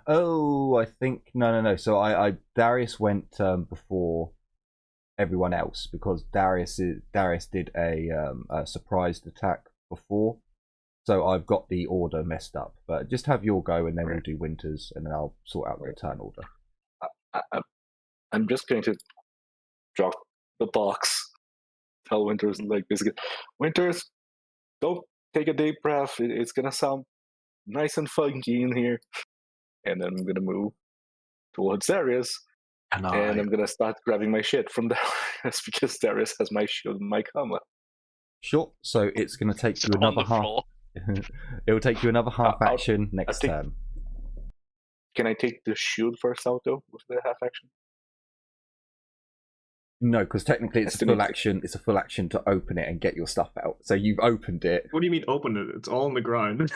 Oh, I think no. So I Darius went before everyone else because Darius did a surprised attack before. So I've got the order messed up. But just have your go, and then we'll do Winters, and then I'll sort out the turn order. I'm just going to drop the box. Tell Winters, like, basically, Winters, don't take a deep breath. It's gonna sound nice and funky in here. And then I'm gonna move towards Darius, and I'm gonna start grabbing my shit from Darius because Darius has my shield and my comma. Sure. So it's going to take you another half. It will take you another half action next turn. Can I take the shield first out though with the half action? No, because technically it's a full action. It's a full action to open it and get your stuff out. So you've opened it. What do you mean open it? It's all on the ground.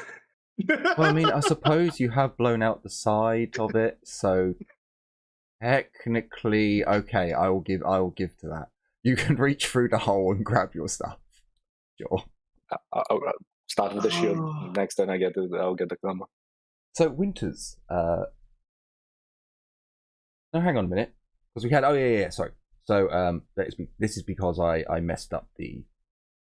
Well, I mean, I suppose you have blown out the side of it, so technically, okay, I will give to that. You can reach through the hole and grab your stuff. Sure. I'll start with the shield. Next time I'll get the comma. So Winters. No, hang on a minute, because we had. Oh yeah. Sorry. So this is because I messed up the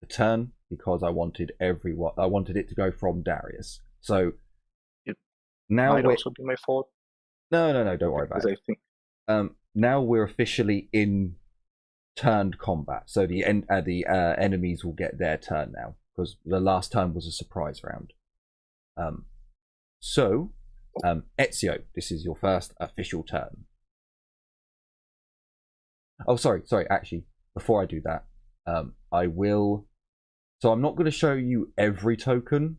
turn because I wanted it to go from Darius. So now might also be my fault. No, don't worry about it. I think now we're officially in turned combat, so the enemies will get their turn now because the last turn was a surprise round. So Ezio, this is your first official turn. Oh, sorry. Actually, before I do that, I will. So I'm not going to show you every token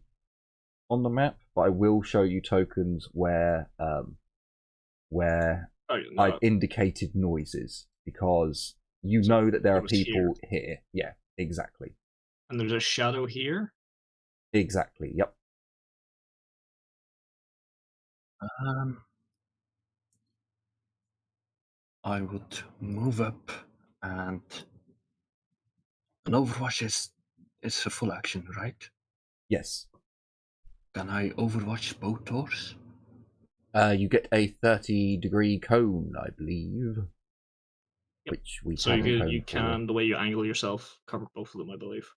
on the map, but I will show you tokens where I've indicated noises because you know that there are people here. Yeah, exactly. And there's a shadow here? Exactly, yep. I would move up and an Overwatch is a full action, right? Yes. Can I Overwatch both doors? You get a 30-degree cone, I believe. Yep. Which we so you can, the way you angle yourself, cover both of them, I believe.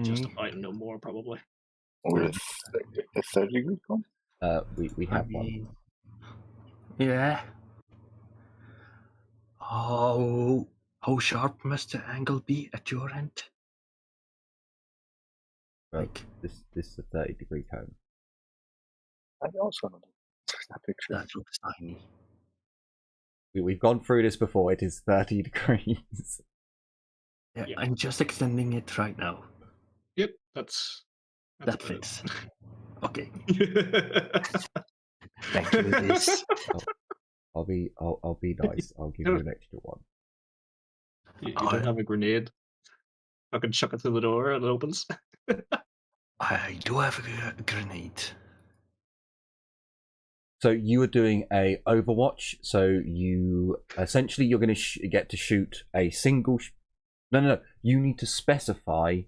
Just about no more, probably. With a 30-degree cone? We have one. Yeah. How sharp must the angle be at your end? Like this is a 30-degree cone. I also know that picture. That looks tiny. We've gone through this before. It is 30 degrees. Yeah, I'm just extending it right now. Yep, that fits. Okay. Thank you, this. I'll be nice. I'll give you an extra one. You don't have a grenade. I can chuck it through the door and it opens. I do have a grenade. So you are doing a Overwatch. So you essentially you're going to get to shoot a single. No. You need to specify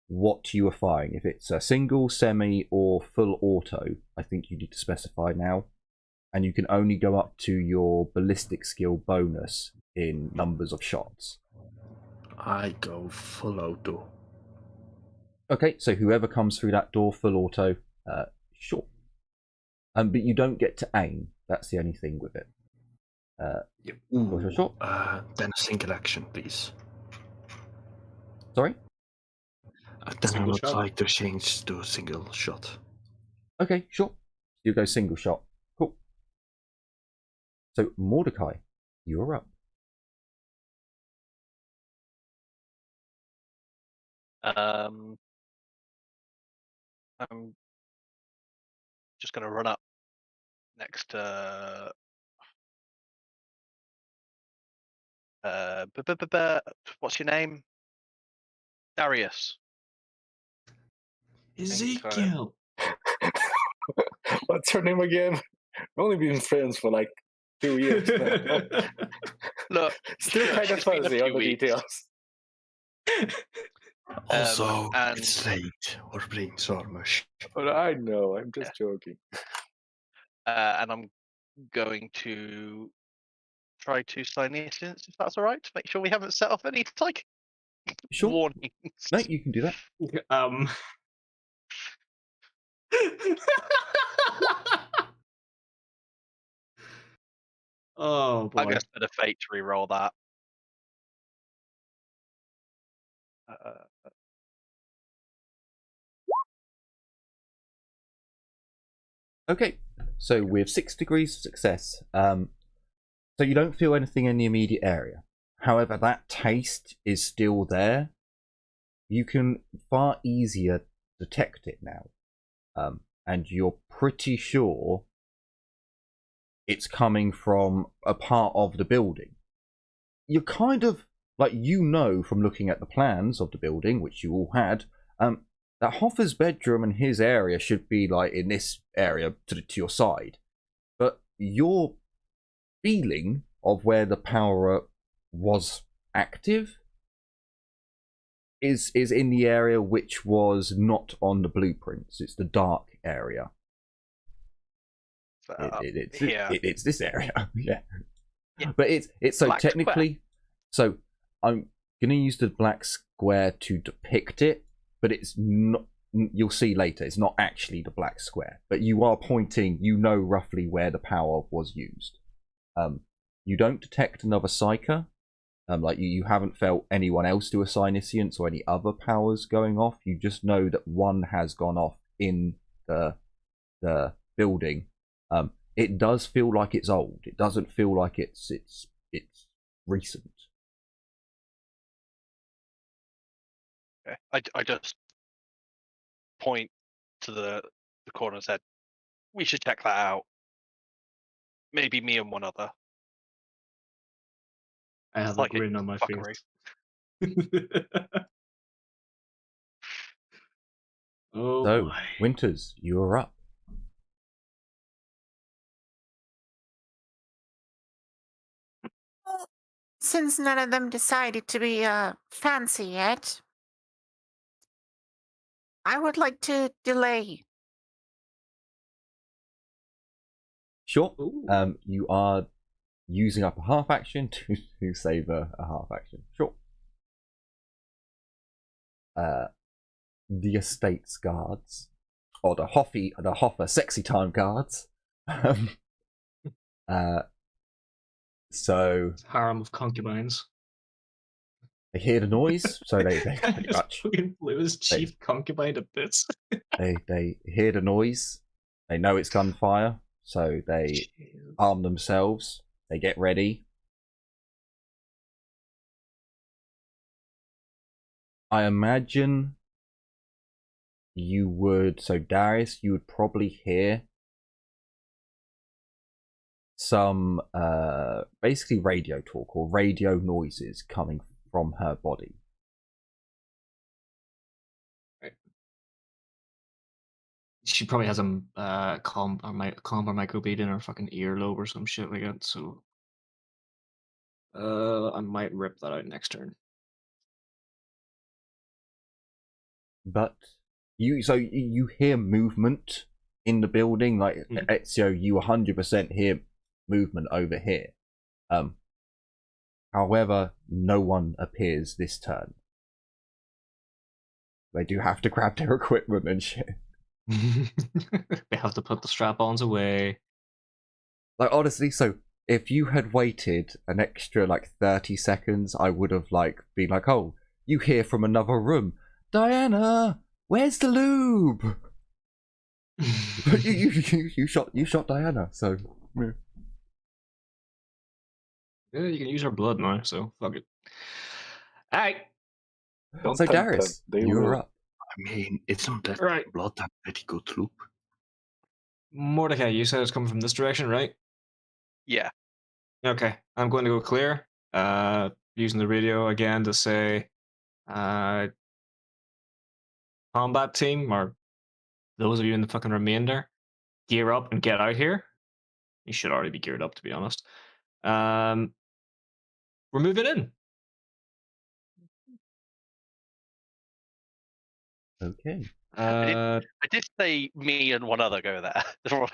what you are firing. If it's a single, semi, or full auto, I think you need to specify now. And you can only go up to your ballistic skill bonus in numbers of shots. I go full auto. Okay, so whoever comes through that door full auto, sure. But you don't get to aim. That's the only thing with it. Sure. Then a single action, please. Sorry? Then I would shot? like to change to a single shot. Okay, sure. You go single shot. Cool. So, Mordecai, you're up. I'm just going to run up next to what's your name? Darius. Ezekiel. What's her name again? We've only been friends for like 2 years now. Look, Still kind of it's been a fuzzy few on the weeks. details. Also, and- it's late. Our brains are mush. But I know, I'm just joking. And I'm going to try to sign the incidents, if that's all right, to make sure we haven't set off any like Sure. warnings. No, you can do that. Oh boy. I'm going to spend a fate to re-roll that. Okay, so with 6 degrees of success, so you don't feel anything in the immediate area. However, that taste is still there. You can far easier detect it now, and you're pretty sure it's coming from a part of the building. You're kind of like, you know from looking at the plans of the building, which you all had, that Hoffer's bedroom and his area should be like in this area to your side. But your feeling of where the power was active is in the area which was not on the blueprints. It's the dark area. It's this area. Yeah. But it's so Black technically square. So I'm gonna use the black square to depict it, but it's not, you'll see later, it's not actually the black square, but you are pointing, you know roughly where the power was used. You don't detect another psyker, like you haven't felt anyone else do a Psyniscience or any other powers going off. You just know that one has gone off in the building. It does feel like it's old. It doesn't feel like it's recent. Okay. I just point to the corner and said, we should check that out. Maybe me and one other. I have Like a grin on my fuckery. face. Oh So, boy. Winters, you're up. Since none of them decided to be fancy yet, I would like to delay. Sure. Ooh. You are using up a half action to save a half action. Sure. The estates guards, or the Hoffer sexy time guards. So Harem of concubines. they hear the noise, so they pretty Just much fucking blew his chief concubine to bits. they hear the noise. They know it's gunfire, so they arm themselves. They get ready. I imagine you would, so Darius, you would probably hear some basically radio talk or radio noises coming from her body. She probably has a comb or microbead in her fucking earlobe or some shit like that. So, I might rip that out next turn. But you hear movement in the building, like Ezio, you 100% hear movement over here. However, no one appears this turn. They do have to grab their equipment and shit. They have to put the strap-ons away. Like, honestly, so if you had waited an extra, 30 seconds, I would have, been like, oh, you hear from another room, Diana, where's the lube? But you shot Diana, so... Yeah. Yeah, you can use her blood now, so fuck it. Alright. Don't So tempt them. Darius, They you're will. up. I mean, isn't that Right. blood that pretty good loop? Mordecai, you said it's coming from this direction, right? Yeah. Okay, I'm going to go clear. Using the radio again to say, combat team, or those of you in the fucking remainder, gear up and get out here. You should already be geared up, to be honest. We're moving in. Okay. I did say me and one other go there.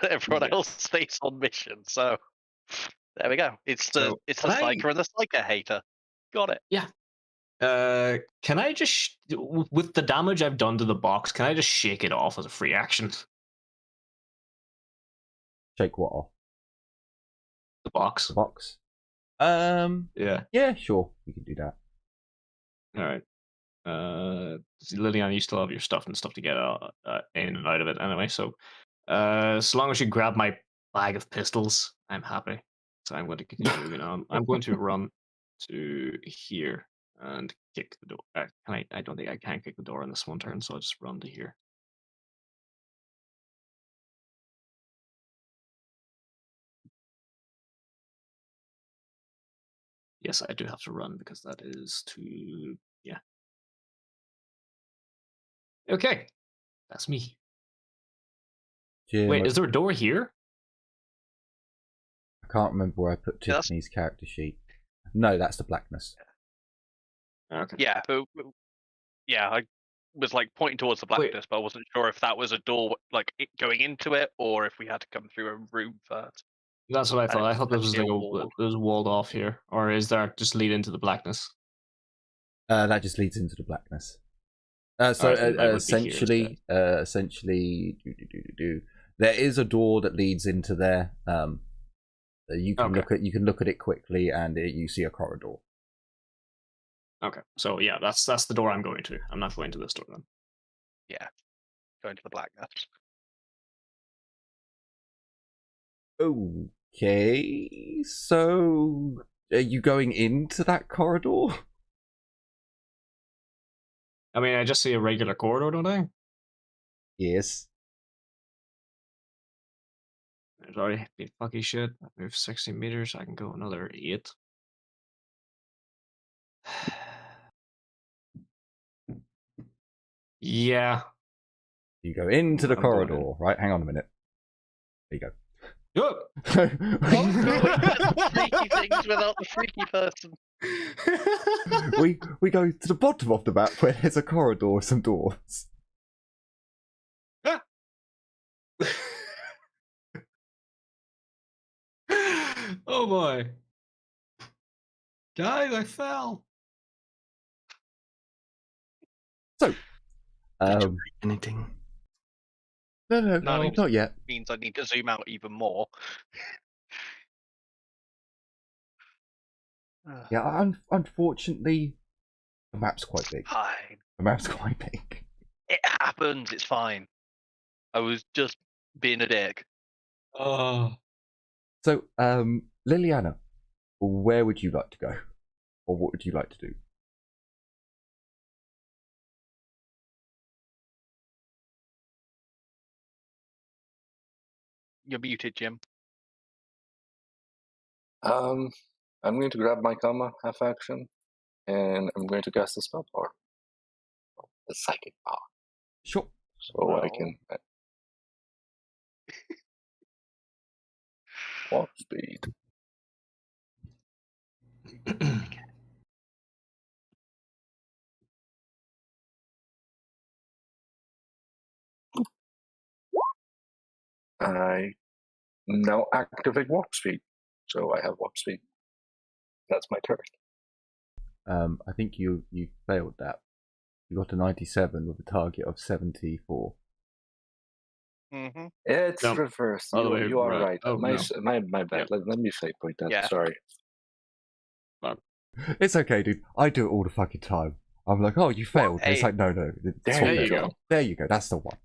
Everyone Yeah. else stays on mission. So there we go. It's the So, it's can the I- psyker and the psyker hater. Got it. Can I just, with the damage I've done to the box, can I just shake it off as a free action? Shake what off? The box. The box? Yeah. Yeah, sure. You can do that. All right. Liliana, you still have your stuff and stuff to get in and out of it anyway. So, so long as you grab my bag of pistols, I'm happy. So I'm going to continue moving on. I'm going to run to here and kick the door. I don't think I can kick the door in this one turn, so I'll just run to here. Yes, I do have to run because that is to, yeah. Okay, that's me. Jim, Wait, is there a door here? I can't remember where I put Yeah, that's- Tiffany's character sheet. No, that's the blackness. Okay. Yeah. Yeah. I was pointing towards the blackness, but I wasn't sure if that was a door going into it or if we had to come through a room first. That's what I thought. I thought this was Steel like wall. it was walled off here, or is there just lead into the blackness? That just leads into the blackness. So Alright, then I would be here essentially, there is a door that leads into there. You can look at it quickly, and you see a corridor. Okay, so yeah, that's the door I'm going to. I'm not going to this door then. Yeah. Going to the blackness. Okay, so are you going into that corridor? I mean, I just see a regular corridor, don't I? Yes. There's already been fucky shit. I moved 60 meters. I can go another 8. Yeah. You go into the I'm going in. corridor, right? Hang on a minute. There you Oh! go. Freaky things without the freaky person. we go to the bottom of the map where there's a corridor with some doors. Oh boy. Guys, I fell. So, Did you um, read anything? no, No. not yet. Means I need to zoom out even more. Yeah, unfortunately, the map's quite big. Fine. The map's quite big. It happens. It's fine. I was just being a dick. Oh. So, Liliana, where would you like to go? Or what would you like to do? You're muted, Jim. I'm going to grab my comma half action, and I'm going to cast the spell power, the psychic power, Sure. so I can walk speed. I now activate walk speed, so I have walk speed. That's my turn. I think you failed that. You got a 97 with a target of 74. Mm-hmm. It's No. reversed. All the way You are right. right. Oh, my no. my bad. Yeah. Let me fake point that. Yeah. Sorry. It's okay, dude. I do it all the fucking time. I'm like, oh, you failed. And it's Hey. like, no. It's There what you they're go. doing. There you go. That's the one.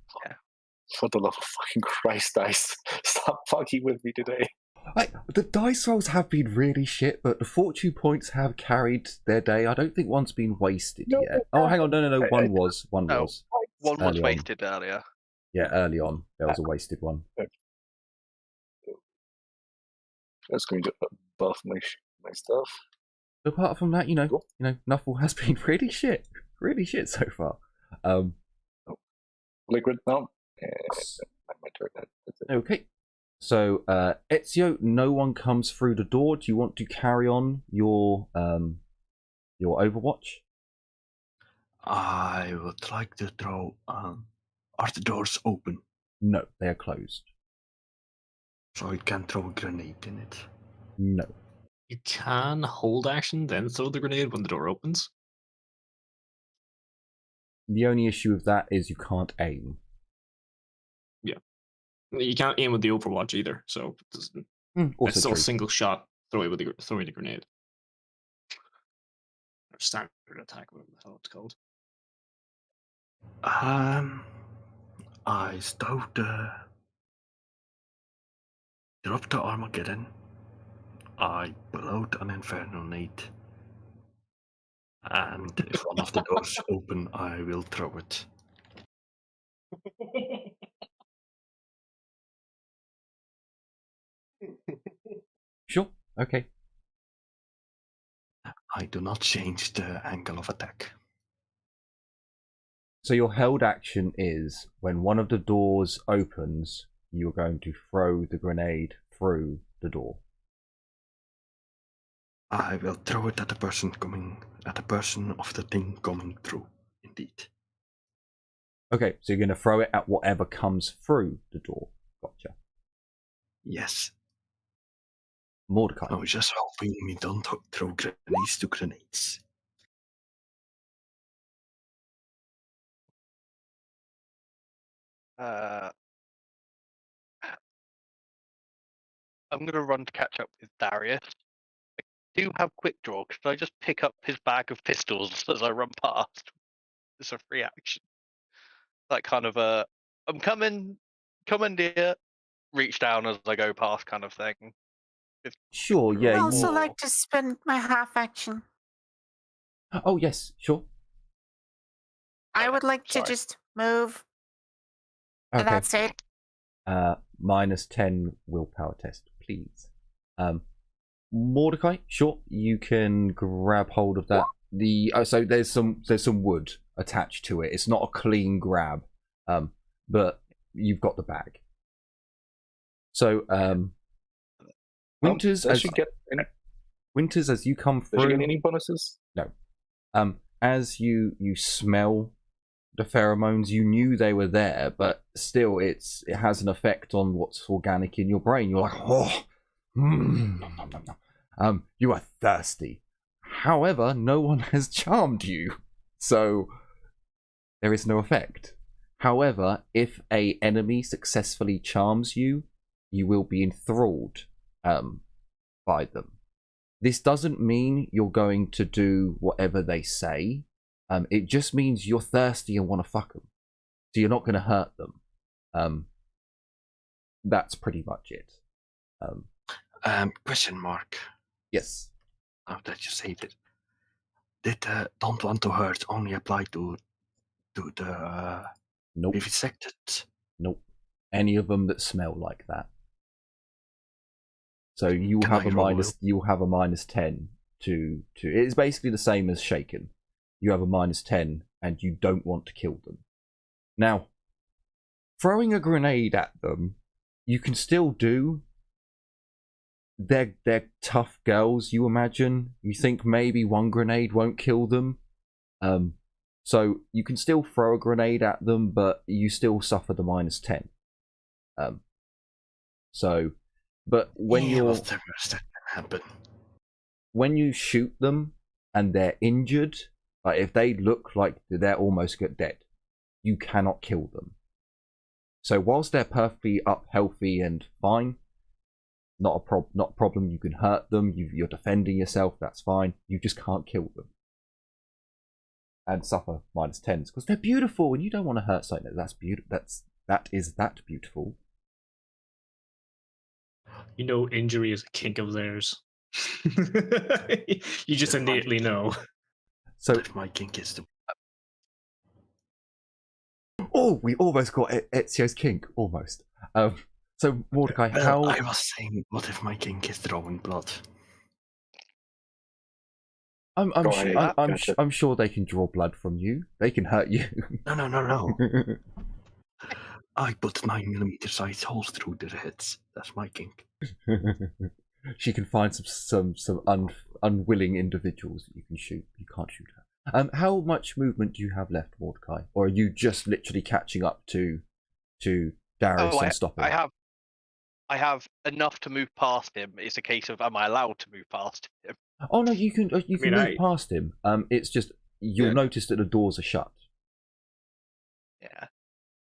For the love of fucking Christ, dice. Stop fucking with me today. Like, the dice rolls have been really shit, but the fortune points have carried their day. I don't think one's been wasted No, yet. Oh, hang on. No. One was. One Oh. was. One was Early on. wasted earlier. Yeah, early on. There was a wasted one. That's going to buff my stuff. Apart from that, Cool. Nuffle has been really shit. Really shit so far. Liquid now. My turn. That's it. Okay. So, Ezio, no one comes through the door. Do you want to carry on your Overwatch? I would like to throw. Are the doors open? No, they are closed. So I can throw a grenade in it. No. You can hold action, then throw the grenade when the door opens. The only issue with that is you can't aim. You can't aim with the Overwatch either, so it's Also still true. a single shot throwing the grenade. Or standard attack, whatever the hell it's called. I stowed drop the Armageddon. I pull out an Inferno nade. And if one of the doors open, I will throw it. Sure. Okay. I do not change the angle of attack. So your held action is when one of the doors opens, you are going to throw the grenade through the door. I will throw it at the person of the thing coming through, indeed. Okay, so you're going to throw it at whatever comes through the door. Gotcha. Yes. Mordecai. I was just hoping we don't throw grenades to grenades. I'm going to run to catch up with Darius. I do have quick draw. Could I just pick up his bag of pistols as I run past? It's a free action. Like kind of a, I'm coming dear, reach down as I go past kind of thing. Sure, I'd yeah. also you- like to spend my half action. Oh, yes, sure. I would like to sorry. just move. Okay. That's it. Minus 10 willpower test, please. Mordecai, sure, you can grab hold of that. So there's some wood attached to it. It's not a clean grab, but you've got the bag. So Winters, Does she get as you come Does she through, get any bonuses? as you smell the pheromones, you knew they were there, but still, it has an effect on what's organic in your brain. You're like, oh, nom, nom, nom, nom. You are thirsty. However, no one has charmed you, so there is no effect. However, if a enemy successfully charms you, you will be enthralled by them. This doesn't mean you're going to do whatever they say. It just means you're thirsty and want to fuck them. So you're not going to hurt them. That's pretty much it. Question mark. Yes. Now that you say it. Did don't want to hurt only apply to the Nope. vivisected? Nope. Any of them that smell like that. So you Can have I a roll minus. You have a minus 10 to. It's basically the same as shaken. You have a minus 10, and you don't want to kill them. Now, throwing a grenade at them, you can still do. They're tough girls, you imagine. You think maybe one grenade won't kill them. So you can still throw a grenade at them, but you still suffer the minus 10. But when Yeah, you're what's the worst that can happen? when you shoot them, and they're injured, like if they look like they're almost dead, you cannot kill them. So whilst they're perfectly up, healthy and fine, not a problem. You can hurt them. You're defending yourself. That's fine. You just can't kill them and suffer -10s because they're beautiful, and you don't want to hurt something that's beautiful. That is beautiful. You know, injury is a kink of theirs. You just innately know. So If my kink is to... Oh, we almost got Ezio's kink, almost. So Mordecai, how... I was saying, what if my kink is drawing blood? I'm sure they can draw blood from you. They can hurt you. No. I put 9mm size holes through their heads. That's my kink. She can find some unwilling individuals that you can shoot. You can't shoot her. How much movement do you have left, Mordecai? Or are you just literally catching up to Darius and stopping? I have enough to move past him. It's a case of, am I allowed to move past him? Oh no, you can move past him. It's just you'll notice that the doors are shut. Yeah.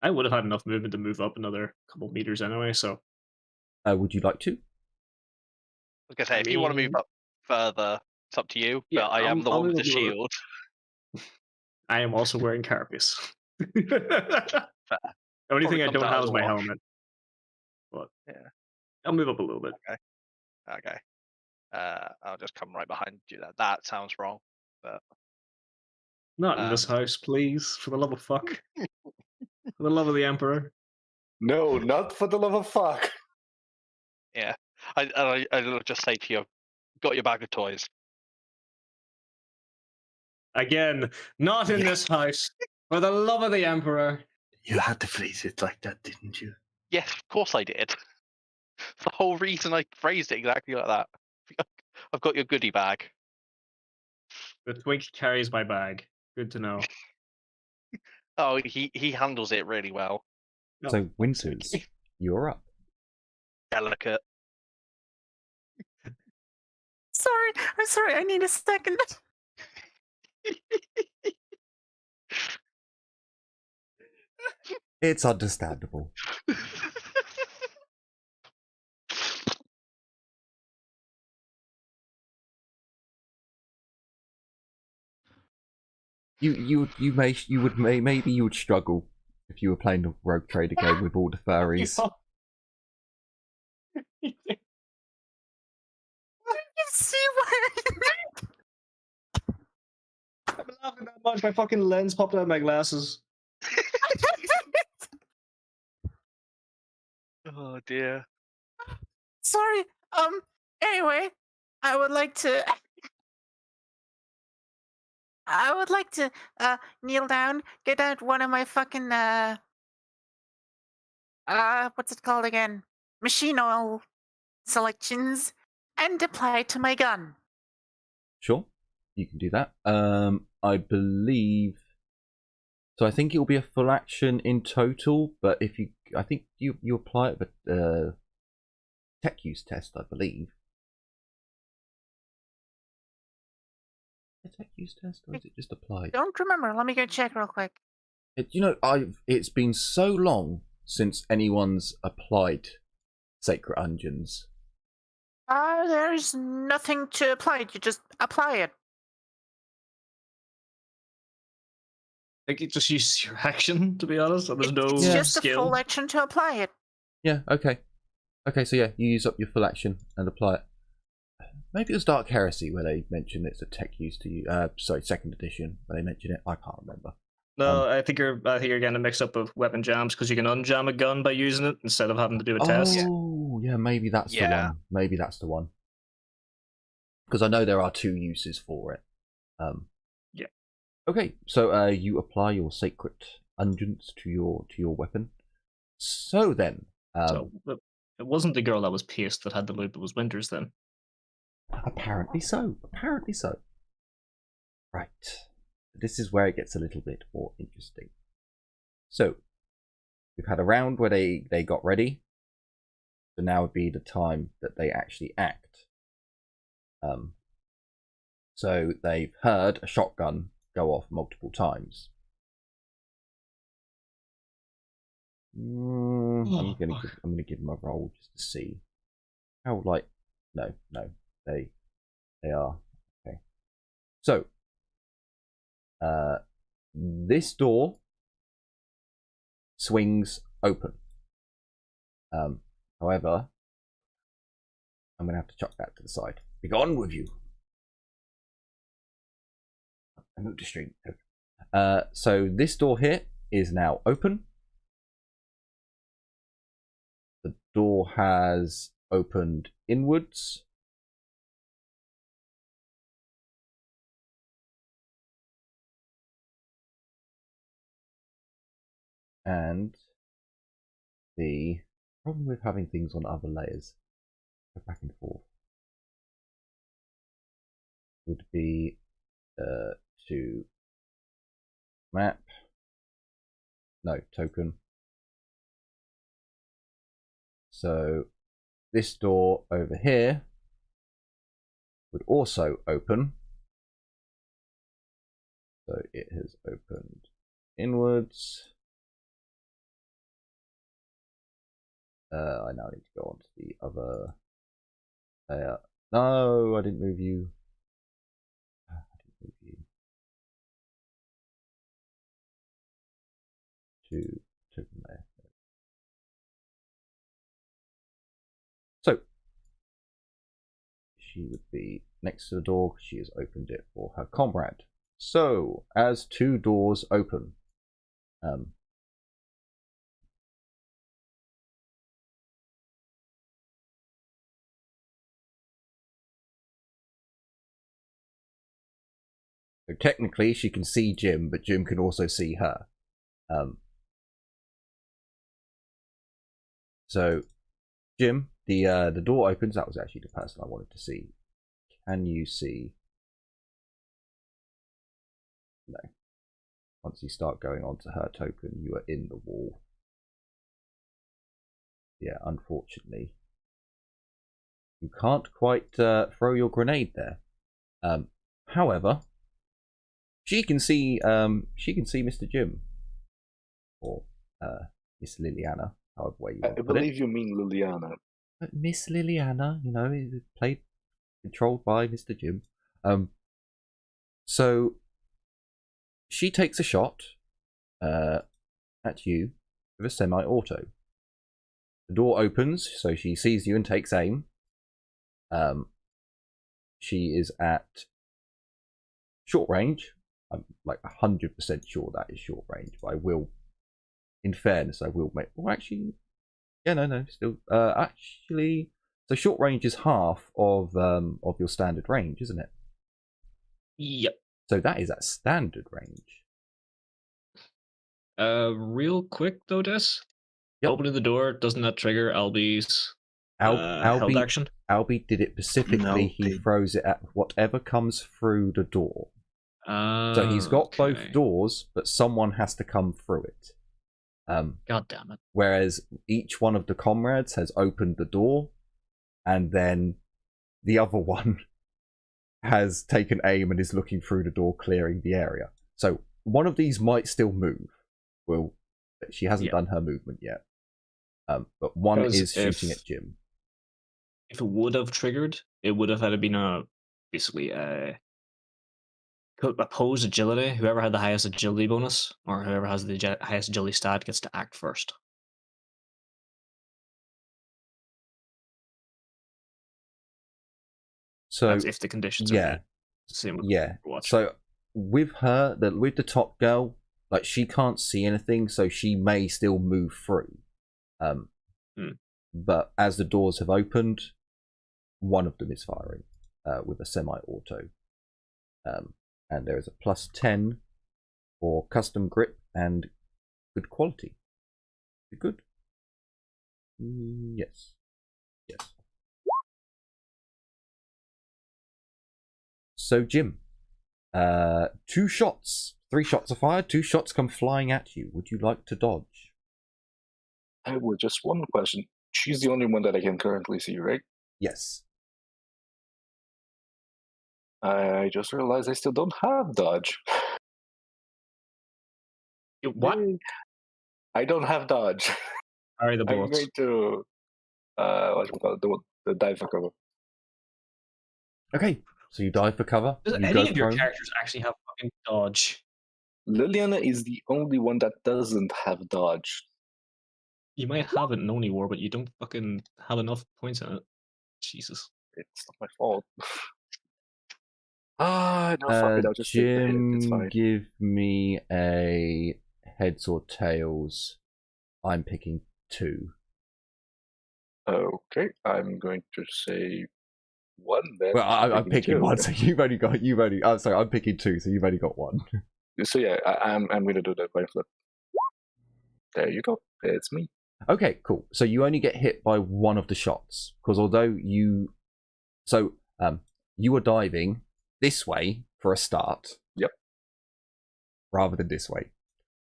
I would have had enough movement to move up another couple meters anyway, so... Would you like to? I was going to say, if you want to move up further, it's up to you, Yeah, but I am the one with the shield. I am also wearing carapace. The only thing I don't have is my helmet. But yeah, I'll move up a little bit. Okay. I'll just come right behind you. That sounds wrong, but... Not in this house, please. For the love of fuck. For the love of the Emperor. No, not for the love of fuck. Yeah. I'll just say to you, got your bag of toys. Again, not in this house. For the love of the Emperor. You had to phrase it like that, didn't you? Yes, of course I did. It's the whole reason I phrased it exactly like that. I've got your goodie bag. The twink carries my bag. Good to know. Oh, he handles it really well. So, Winters, you're up. Delicate. I'm sorry, I need a second. It's understandable. Maybe you would struggle if you were playing the Rogue Trader game with all the furries. You see why? I'm laughing that much. My fucking lens popped out of my glasses. Oh dear. Sorry. Anyway, I would like to kneel down, get out one of my fucking what's it called again? Machine oil selections, and apply it to my gun. Sure, you can do that. I believe. So I think it will be a full action in total, but I think you apply it, but tech use test, I believe. A tech use test, or is it just applied? Don't remember. Let me go check real quick. It's been so long since anyone's applied Sacred Dungeons. There's nothing to apply. You just apply it. I think you just use your action, to be honest. And there's no It's just skill. a full action to apply it. Yeah, okay. Okay, so yeah, you use up your full action and apply it. Maybe it was Dark Heresy where they mentioned it's a tech use to you. Sorry, 2nd edition where they mention it. I can't remember. No, I think you're getting mixed up with weapon jams because you can unjam a gun by using it instead of having to do a test. Oh, yeah, maybe that's the one. Maybe that's the one. Because I know there are 2 uses for it. Yeah. Okay, so you apply your Sacred Unguents to your weapon. So then, so it wasn't the girl that was pissed that had the loot, it was Winters then. Apparently so. Apparently so. Right. This is where it gets a little bit more interesting. So, we've had a round where they got ready. So now would be the time that they actually act. So they've heard a shotgun go off multiple times. I'm gonna give them a roll just to see how no, they are okay. So this door swings open. However, I'm gonna have to chuck that to the side. Be gone with you. I moved to stream. So this door here is now open. The door has opened inwards. And the problem with having things on other layers, go back and forth, would be to map, no, token. So this door over here would also open. So it has opened inwards. I now need to go on to the other layer. No, I didn't move you. To token layer. So she would be next to the door. She has opened it for her comrade. So as two doors open, so technically she can see Jim, but Jim can also see her. So Jim, the door opens. That was actually the person I wanted to see. Can you see? No. Once you start going onto her token, you are in the wall. Yeah, unfortunately, you can't quite throw your grenade there. However, she can see Mr. Jim, or Miss Liliana, however way you want to I put it. believe you mean Liliana. Miss Liliana, you know, is controlled by Mr. Jim. So she takes a shot at you with a semi-auto. The door opens, so she sees you and takes aim. She is at short range. I'm like 100% sure that is short range, but I will, in fairness, I will make. Well, actually, yeah, no, still, actually, so short range is half of your standard range, isn't it? Yep. So that is at standard range. Real quick though, Des. Yep. Opening the door, doesn't that trigger Albie's held action? Albie did it specifically. No, he throws it at whatever comes through the door. So he's got Okay. both doors, but someone has to come through it. God damn it. Whereas each one of the comrades has opened the door, and then the other one has taken aim and is looking through the door, clearing the area. So one of these might still move. Well, she hasn't done her movement yet. But one is shooting at Jim. If it would have triggered, it would have had to been basically opposed agility. Whoever had the highest agility bonus, or whoever has the highest agility stat, gets to act first. So that's if the conditions are the same. So with her, with the top girl, like she can't see anything, so she may still move through. But as the doors have opened, one of them is firing with a semi-auto. And there is a +10 for custom grip and good quality. Good? Yes. So, Jim, 2 shots. 3 shots are fired, 2 shots come flying at you. Would you like to dodge? I would. Just one question. She's the only one that I can currently see, right? Yes. I just realized I still don't have dodge. What? Yay. I don't have dodge. Sorry, the I'm bullets. going to what we call it, the dive for cover. Okay, so you dive for cover. Does You any go of your prone. characters actually have fucking dodge? Liliana is the only one that doesn't have dodge. You might have it in Only War, but you don't fucking have enough points in it. Jesus. It's not my fault. No, fuck it. I'll just take the hit. It's Jim, fine. give me a heads or tails. I'm picking 2. Okay, I'm going to say 1 then. Well, I'm picking 2. 1, so I'm sorry, I'm picking 2, so you've only got 1. So yeah, I'm going to do the coin flip. There you go. It's me. Okay, cool. So you only get hit by 1 of the shots, because although you were diving this way for a start. Yep. Rather than this way.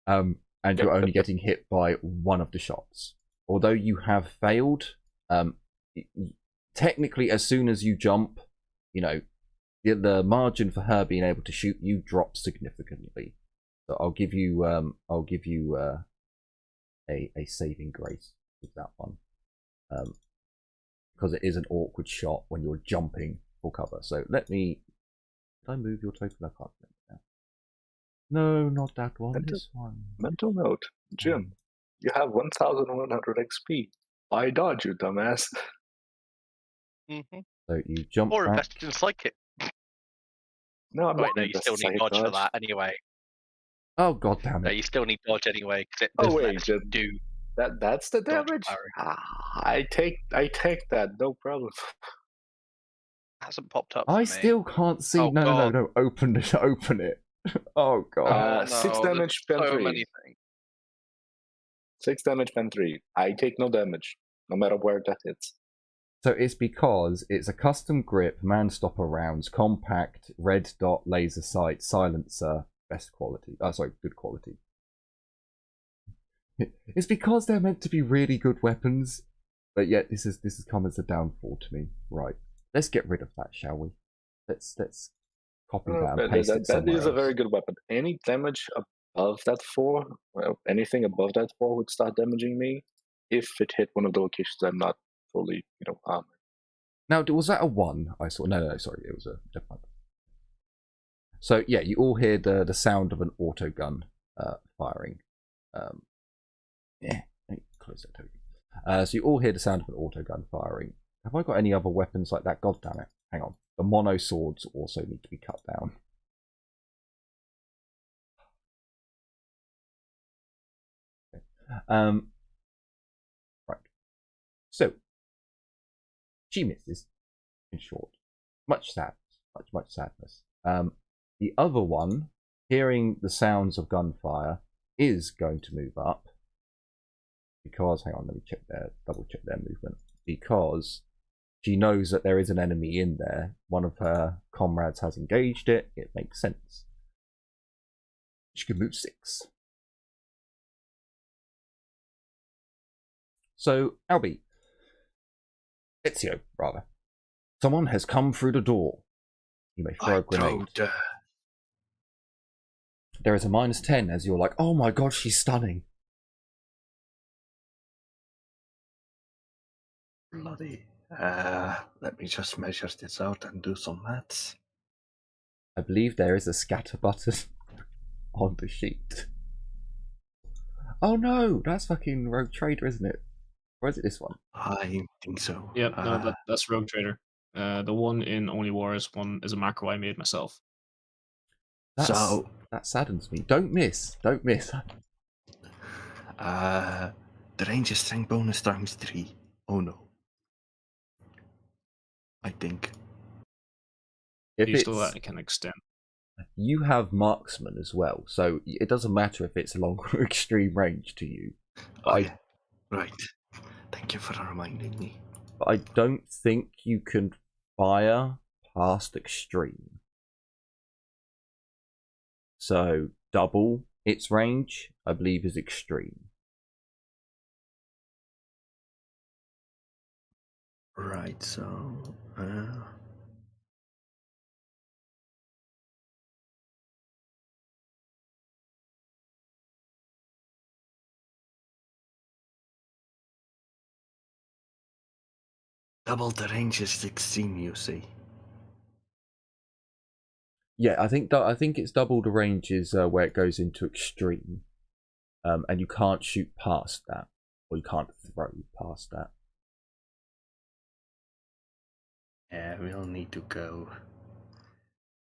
And you're only getting hit by 1 of the shots. Although you have failed, technically as soon as you jump, the margin for her being able to shoot you drops significantly. So I'll give you a saving grace with that one. Because it is an awkward shot when you're jumping for cover. So let me... Did I move your token? I can't remember now. No, not that one. This one. Mental note. Jim, you have 1,100 XP. Buy dodge, you dumbass. Mm-hmm. So you jump Or back. invest in psychic. No, I'm Wait, not no, you still need dodge for that anyway. Oh, god damn No, it. you still need dodge anyway, because it Oh, does wait, let you do. that's the Dodge damage? power. I take that, no problem. Hasn't popped up. I for me. still can't see. Oh, No. God. Open it. Open it. Oh, god. 6 no, damage, there's pen so 3. many things. 6 damage, pen 3. I take no damage, no matter where that hits. So it's because it's a custom grip, man-stopper rounds, compact, red dot, laser sight, silencer, best quality. Good quality. It's because they're meant to be really good weapons, but yet this has come as a downfall to me. Right, let's get rid of that, shall we? Let's copy that and paste it somewhere That is a else. very good weapon. Any damage above that 4, well, anything above that 4 would start damaging me if it hit one of the locations I'm not fully, armored. Now, was that a 1? I saw. No, sorry, it was a different. So yeah, you all hear the sound of an auto gun firing. Close that token. So you all hear the sound of an auto gun firing. Have I got any other weapons like that? God damn it! Hang on. The mono swords also need to be cut down. Okay. Right. So she misses. In short, much sadness. Much sadness. The other one, hearing the sounds of gunfire, is going to move up. Because, hang on, let me double check their movement. Because she knows that there is an enemy in there. One of her comrades has engaged it. It makes sense. She can move 6. So, Albie. Ezio, rather. Someone has come through the door. You may throw a grenade. There is a -10 as you're like, oh my god, she's stunning. Bloody. Let me just measure this out and do some maths. I believe there is a scatter button on the sheet. Oh no, that's fucking Rogue Trader, isn't it? Or is it this one? I think so. Yep, no, that's Rogue Trader. The one in Only War is a macro I made myself. That saddens me. Don't miss. Don't miss. The range is strength bonus ×3. Oh no. I think. If You still it's, can extend. you have marksman as well, so it doesn't matter if it's long or extreme range to you. Right. Thank you for reminding me. But I don't think you can fire past extreme. So double its range, I believe, is extreme. Right, so Double the range is 16, you say? Yeah, I think it's double the ranges where it goes into extreme, and you can't shoot past that, or you can't throw past that. Yeah, we'll need to go.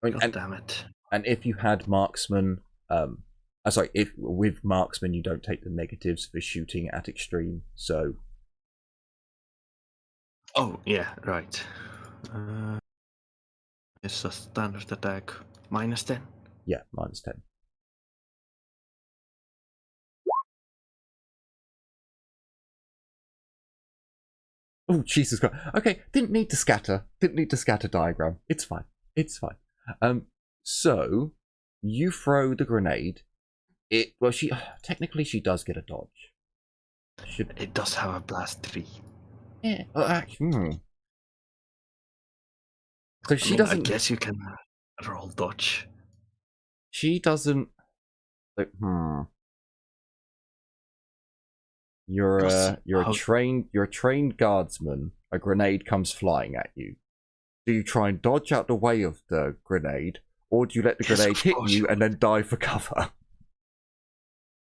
I mean, God damn it. And if you had marksman, if with marksman you don't take the negatives for shooting at extreme, so. Oh, yeah, right. It's a standard attack. -10? Yeah, -10. Oh, Jesus Christ. Okay, didn't need to scatter. Didn't need to scatter diagram. It's fine. It's fine. So, you throw the grenade. Technically she does get a dodge. It does have a blast 3. Yeah, So she doesn't. I guess you can roll dodge. She doesn't. Like, You're a trained guardsman. A grenade comes flying at you. Do you try and dodge out the way of the grenade, or do you let the grenade hit you and then dive for cover?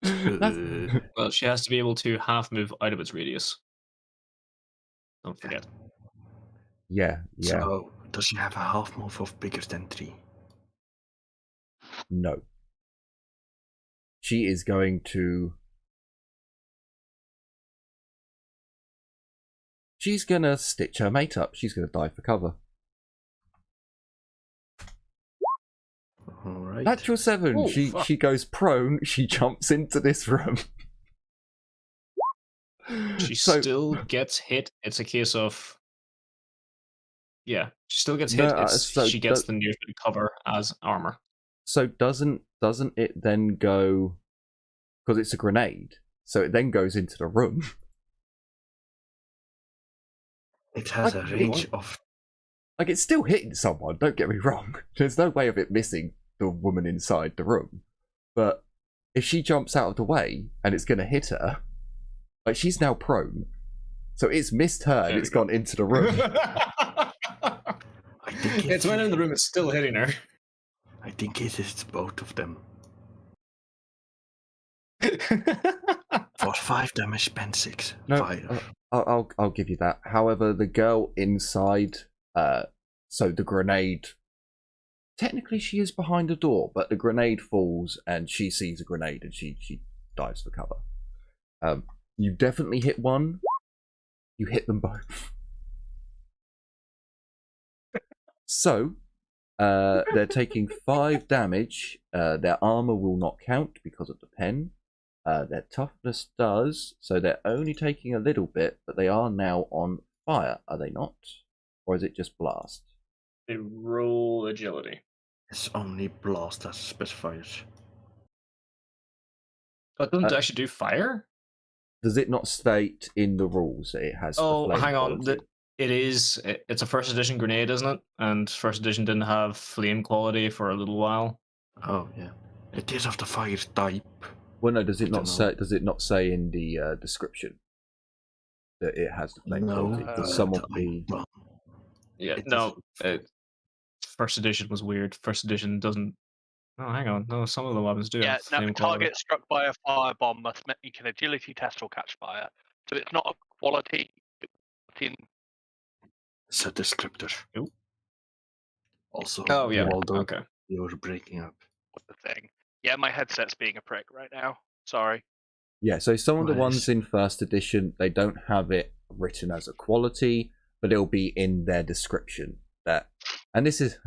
Well, she has to be able to half move out of its radius. Don't forget. Yeah. So, does she have a half move of bigger than 3? No. She is going to. She's gonna stitch her mate up. She's gonna dive for cover. Alright. Natural 7. Oh, she goes prone. She jumps into this room. She still gets hit. It's a case of. Yeah, she still gets hit. She gets the nearest cover as armor. So doesn't it then go, because it's a grenade, so it then goes into the room. It has a range of. Like, it's still hitting someone, don't get me wrong. There's no way of it missing the woman inside the room. But if she jumps out of the way and it's going to hit her, like, she's now prone. So it's missed her and it's gone into the room. I think it's when in the room, it's still hitting her. I think it is both of them. For 5 damage, spend 6. No, Fire. I'll give you that. However, the girl inside, so the grenade, technically she is behind the door, but the grenade falls and she sees a grenade and she dives for cover. You definitely hit one. You hit them both. So, they're taking 5 damage. Their armor will not count because of the pen. Their toughness does, so they're only taking a little bit, but they are now on fire, are they not? Or is it just blast? They roll agility. It's only blast as specifiers. But it doesn't actually do fire? Does it not state in the rules that it has? Oh, hang on. It's a first edition grenade, isn't it? And first edition didn't have flame quality for a little while. Oh yeah, it is of the fire type. Well, no. Does it not say? Does it not say in the description that it has the flame quality? Does someone be? Yeah. No. First edition was weird. First edition doesn't. Oh, hang on. No, some of the weapons do. Yeah. Have Now, flame a quality. target struck by a firebomb must make an agility test or catch fire. So it's not a quality. It's a descriptor. Ooh. Also, Oh yeah. Waldo, Okay. you're breaking up. What's the thing? Yeah, my headset's being a prick right now. Sorry. Yeah. So some of the Nice. ones in first edition, they don't have it written as a quality, but it'll be in their description that. And this is.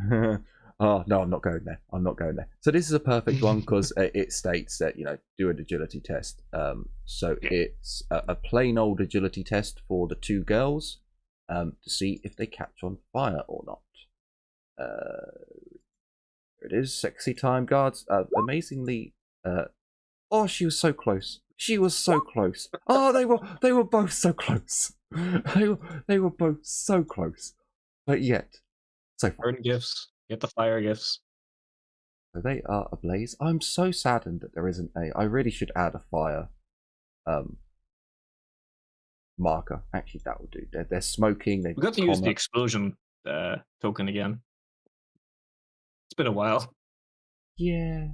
Oh no, I'm not going there. I'm not going there. So this is a perfect one because it states that, you know, do an agility test. So it's a plain old agility test for the 2 girls to see if they catch on fire or not. Here it is. Sexy time guards. Amazingly. Oh, she was so close. She was so close. Oh, they were both so close. They were both so close. But yet, so far. Burn gifts. Get the fire gifts. So they are ablaze. I'm so saddened that there isn't a. I really should add a fire. marker. Actually, that will do. They're smoking. They've We got to use the comma. explosion token again. It's been a while. Yeah.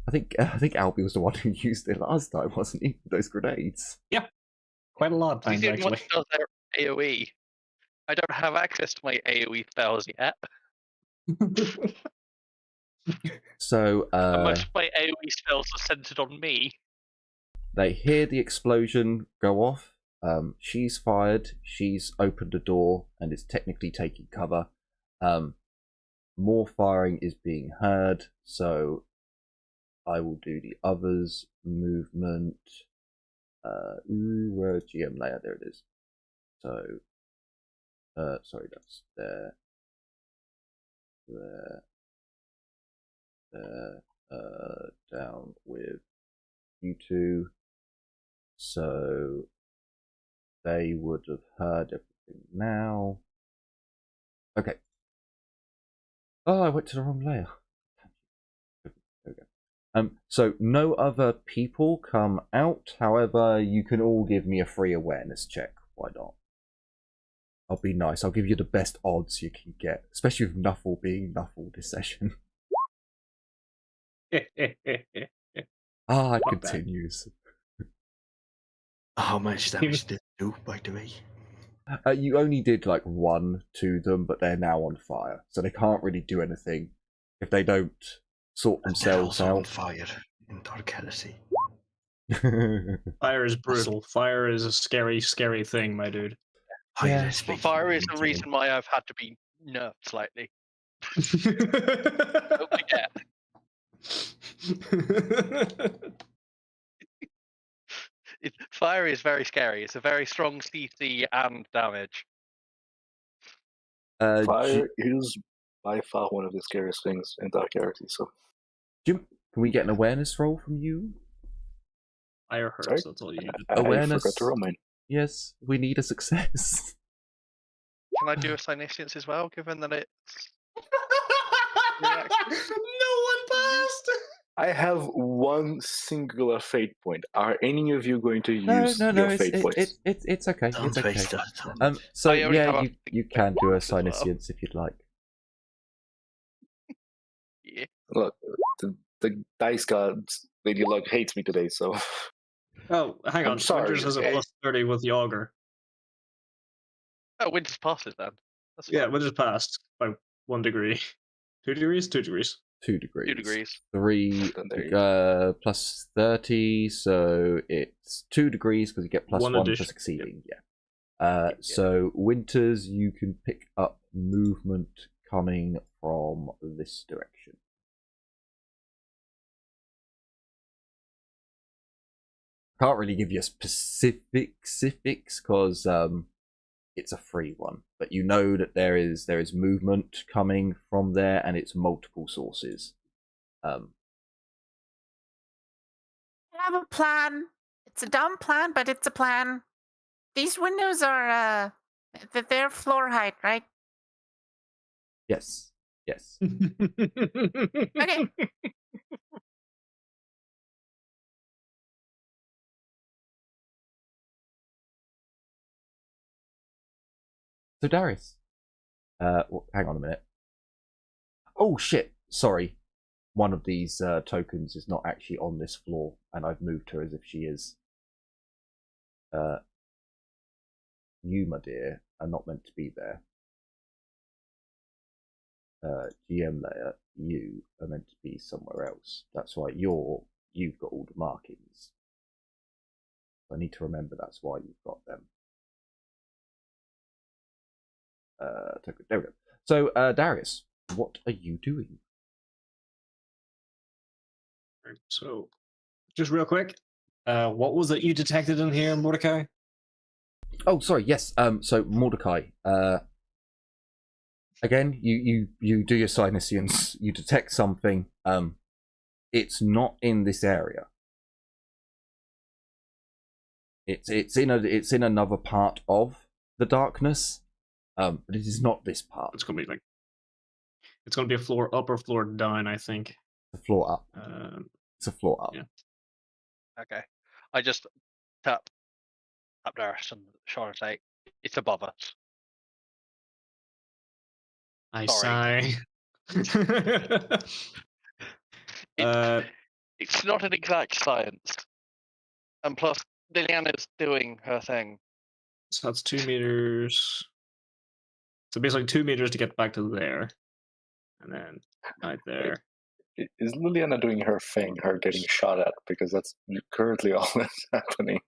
I think Albie was the one who used it last time, wasn't he? Those grenades. Yeah, quite a lot of You times didn't want actually. to tell their AoE. I don't have access to my AoE spells yet. So And most of my AoE spells are centered on me. they hear the explosion go off. She's fired. She's opened a door and is technically taking cover. More firing is being heard, so I will do the others' movement. Where GM layer? There it is. So, sorry, that's there. Down with you two. So they would have heard everything now. Okay. Oh, I went to the wrong layer. There we go. So no other people come out. However, you can all give me a free awareness check. Why not? I'll be nice. I'll give you the best odds you can get, especially with Nuffle being Nuffle this session. It continues. How much damage did it do, by the way? You only did like 1 to them, but they're now on fire, so they can't really do anything if they don't sort And they're themselves also on out. fire in Dark Heresy. Fire is brutal. Fire is a scary, scary thing, my dude. Yeah. High speed Fire is the engine. reason why I've had to be nerfed slightly. Don't forget. Fire is very scary. It's a very strong CC and damage. Fire is by far one of the scariest things in Dark Heresy. So, Jim, can we get an awareness roll from you? Fire hurts, Sorry? that's all you need. Awareness. I forgot to roll mine. Yes, we need a success. Can I do a Sinitians as well, given that it's... No one passed! I have one singular fate point. Are any of you going to use No, your fate points? it's okay. Don't It's okay. waste that. So I already yeah, have you can do a as well. Sinitians if you'd like. Yeah. Look, the dice god Lady Luck hates me today, so Oh, hang I'm on. sorry, Winters has a okay? plus 30 with the auger. Oh, Winter's passes then. That's Yeah, fine. Winters passed by 1 degree. 2 degrees? 2 degrees. 2 degrees. 2 degrees. 3 Then there you plus 30, so it's 2 degrees because you get plus 1 1 for addition, succeeding. Yeah. So Winters, you can pick up movement coming from this direction. Can't really give you a specifics because it's a free one, but you know that there is movement coming from there, and it's multiple sources. I have a plan. It's a dumb plan, but it's a plan. These windows are they're floor height, right? Yes. Okay. So Darius, hang on a minute. Oh shit! Sorry, one of these tokens is not actually on this floor, and I've moved her as if she is. You, my dear, are not meant to be there. GM layer, you are meant to be somewhere else. That's why you've got all the markings. I need to remember that's why you've got them. There we go. So, Darius, what are you doing? So, just real quick, what was it you detected in here, Mordecai? Oh, sorry. Yes. So Mordecai. Again, you do your Sinitians. You detect something. It's not in this area. It's in another part of the darkness. But it is not this part. It's gonna be a floor up or floor down, I think. The floor up. It's a floor up. Yeah. Okay. I just tap up there and trying to say it's above us. I Sorry. sigh. It's not an exact science, and plus Liliana's doing her thing. So that's 2 meters. So basically 2 meters to get back to there, and then right there. Is Liliana doing her thing, her getting shot at? Because that's currently all that's happening.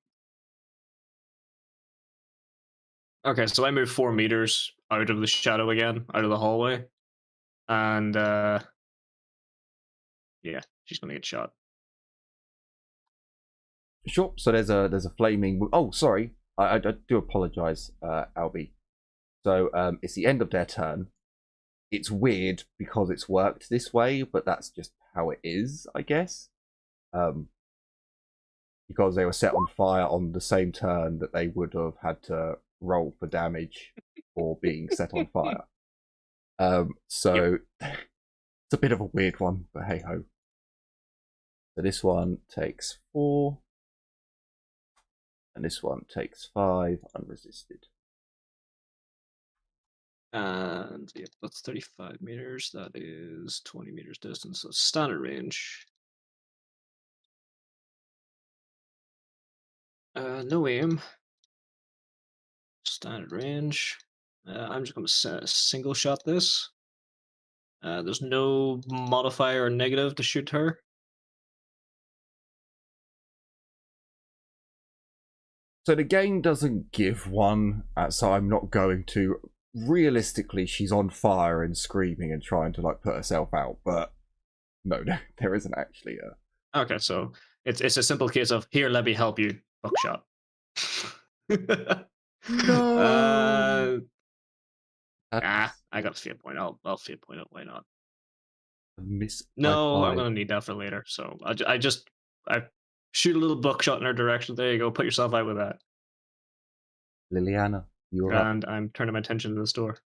Okay, so I move 4 meters out of the shadow again, out of the hallway, and yeah, she's gonna get shot. Sure. So there's a flaming. Oh, sorry. I do apologize, Albie. So it's the end of their turn. It's weird because it's worked this way, but that's just how it is, I guess. Because they were set on fire on the same turn that they would have had to roll for damage for being set on fire. So it's a bit of a weird one, but hey ho. So this one takes 4. And this one takes 5 unresisted. And yeah, that's 35 meters. That is 20 meters distance. So standard range. No aim. Standard range. I'm just going to single shot this. There's no modifier or negative to shoot her. So the game doesn't give one, so I'm not going to. Realistically, she's on fire and screaming and trying to like put herself out, but no, there isn't actually a. Okay, so it's a simple case of here, let me help you, buckshot. No. I got a fear point. I'll fear point it. Why not? Miss. No, I'm gonna need that for later. So I shoot a little buckshot in her direction. There you go. Put yourself out with that. Liliana, you're up. And I'm turning my attention to the store.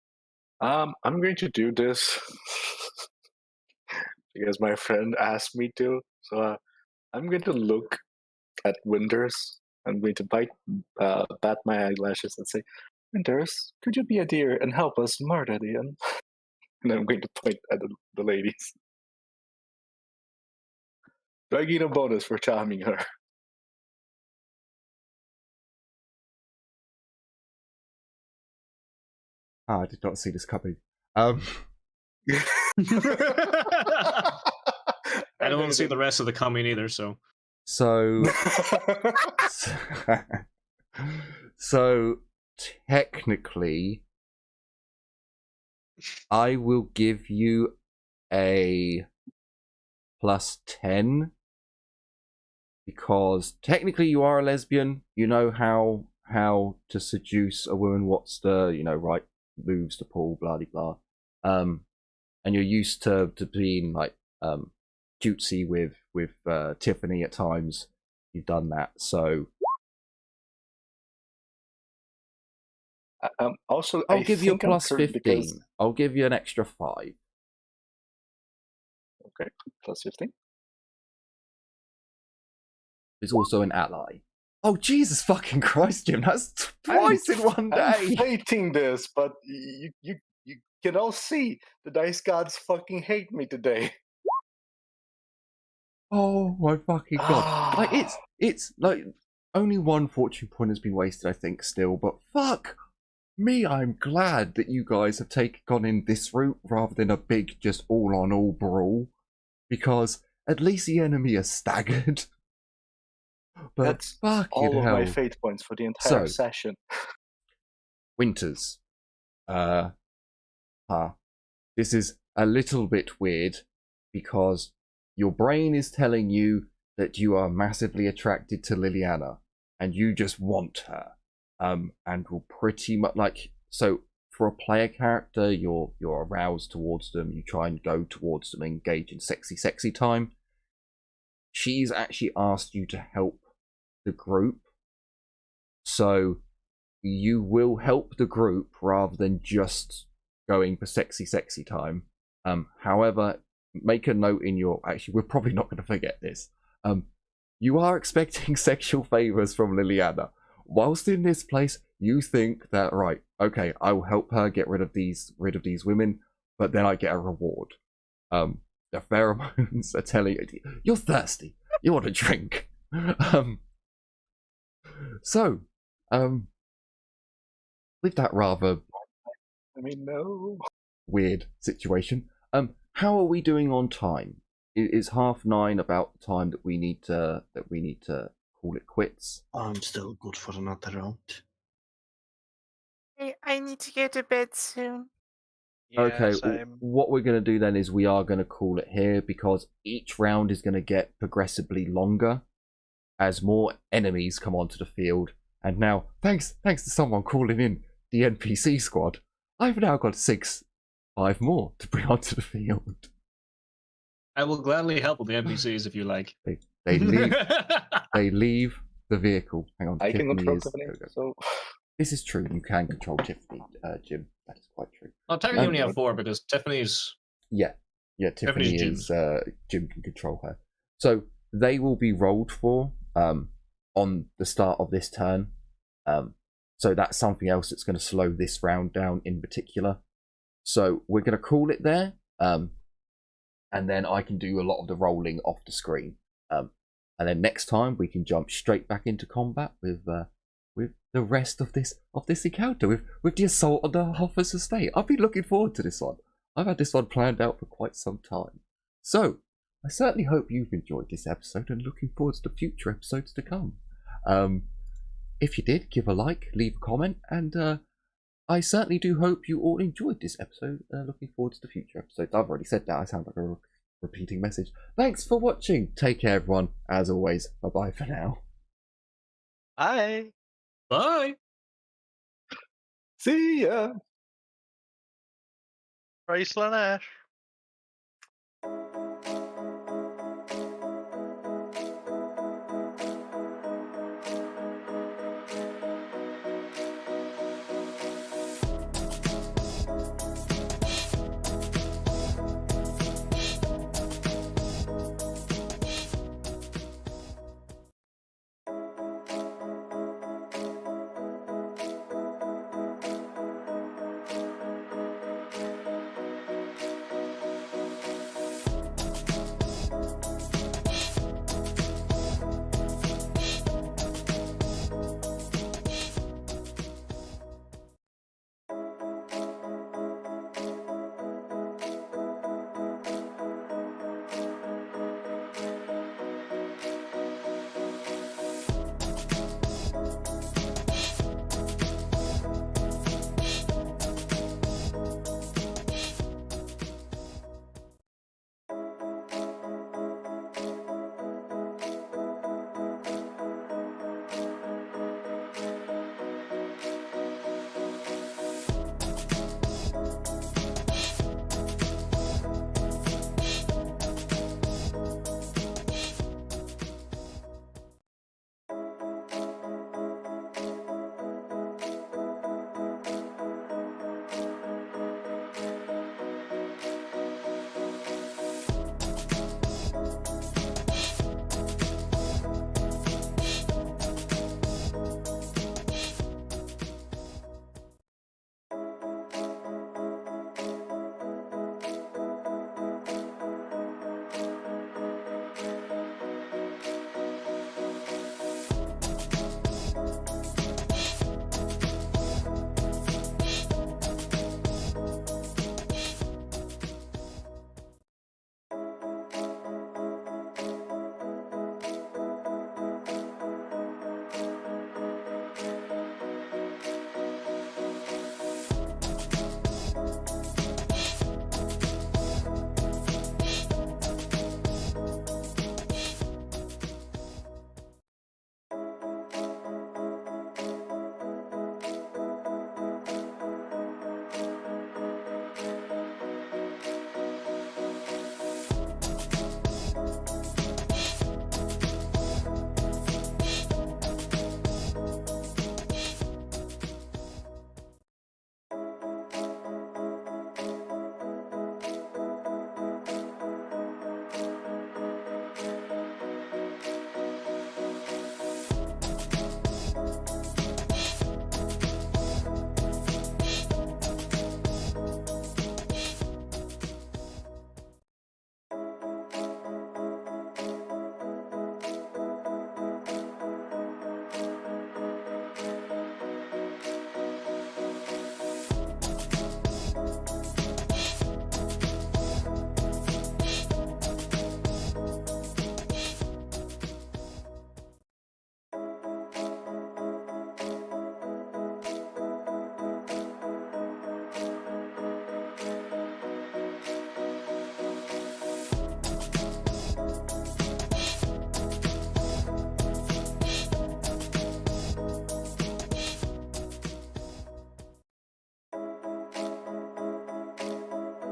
I'm going to do this because my friend asked me to. So I'm going to look at Winters. I'm going to bat my eyelashes and say, Winters, could you be a dear and help us murder the end? And I'm going to point at the ladies. Do I get a bonus for charming her? I did not see this coming. I don't want to see the rest of the coming either, so. So technically, I will give you a +10 because technically you are a lesbian. You know how to seduce a woman. What's the right moves to pull, blah blah blah. And you're used to being like cutesy with Tiffany at times. You've done that, so also I'll give you a +15. Because... I'll give you an extra 5. Okay, +15. It's also an ally. Oh Jesus fucking Christ, Jim! That's twice in one day. I'm hating this, but you can all see the dice gods fucking hate me today. Oh my fucking god! Like it's like only 1 fortune point has been wasted, I think, still. But fuck me, I'm glad that you guys have gone in this route rather than a big just all-on-all brawl, because at least the enemy is staggered. But that's fucking all of hell. my fate points for the entire session. Winters, this is a little bit weird because your brain is telling you that you are massively attracted to Liliana and you just want her, and will pretty much so for a player character, you're aroused towards them, you try and go towards them, engage in sexy time. She's actually asked you to help the group, so you will help the group rather than just going for sexy time. However, make a note in your... Actually, we're probably not going to forget this. You are expecting sexual favors from Liliana. whilst in this place, you think that, right, okay, I will help her get rid of these women, but then I get a reward. The pheromones are telling you, you're thirsty, you want a drink. With that rather no. weird situation, how are we doing on time? Is 9:30 about the time that we need to call it quits? I'm still good for another round. I need to go to bed soon. Yeah, Okay, same. what we're going to do then is we are going to call it here, because each round is going to get progressively longer as more enemies come onto the field. And now, thanks to someone calling in the NPC squad, I've now got 5 more to bring onto the field. I will gladly help with the NPCs if you like. They leave the vehicle. Hang on, I can control Tiffany Tiffany, so This is true. You can control Tiffany, Jim. That is quite true. Oh, technically you only have 4 because Tiffany's... Yeah, Tiffany Tiffany's is... Jim can control her. So they will be rolled for on the start of this turn. So that's something else that's going to slow this round down in particular. So we're going to call it there. And then I can do a lot of the rolling off the screen. And then next time we can jump straight back into combat with the rest of this encounter, with the assault on the Hoffer's estate. I've been looking forward to this one. I've had this one planned out for quite some time. So I certainly hope you've enjoyed this episode and looking forward to the future episodes to come. If you did, give a like, leave a comment, and I certainly do hope you all enjoyed this episode. Looking forward to the future episodes. I've already said that. I sound like a repeating message. Thanks for watching. Take care, everyone. As always, bye-bye for now. Bye. Bye! see ya. Praise Slanesh.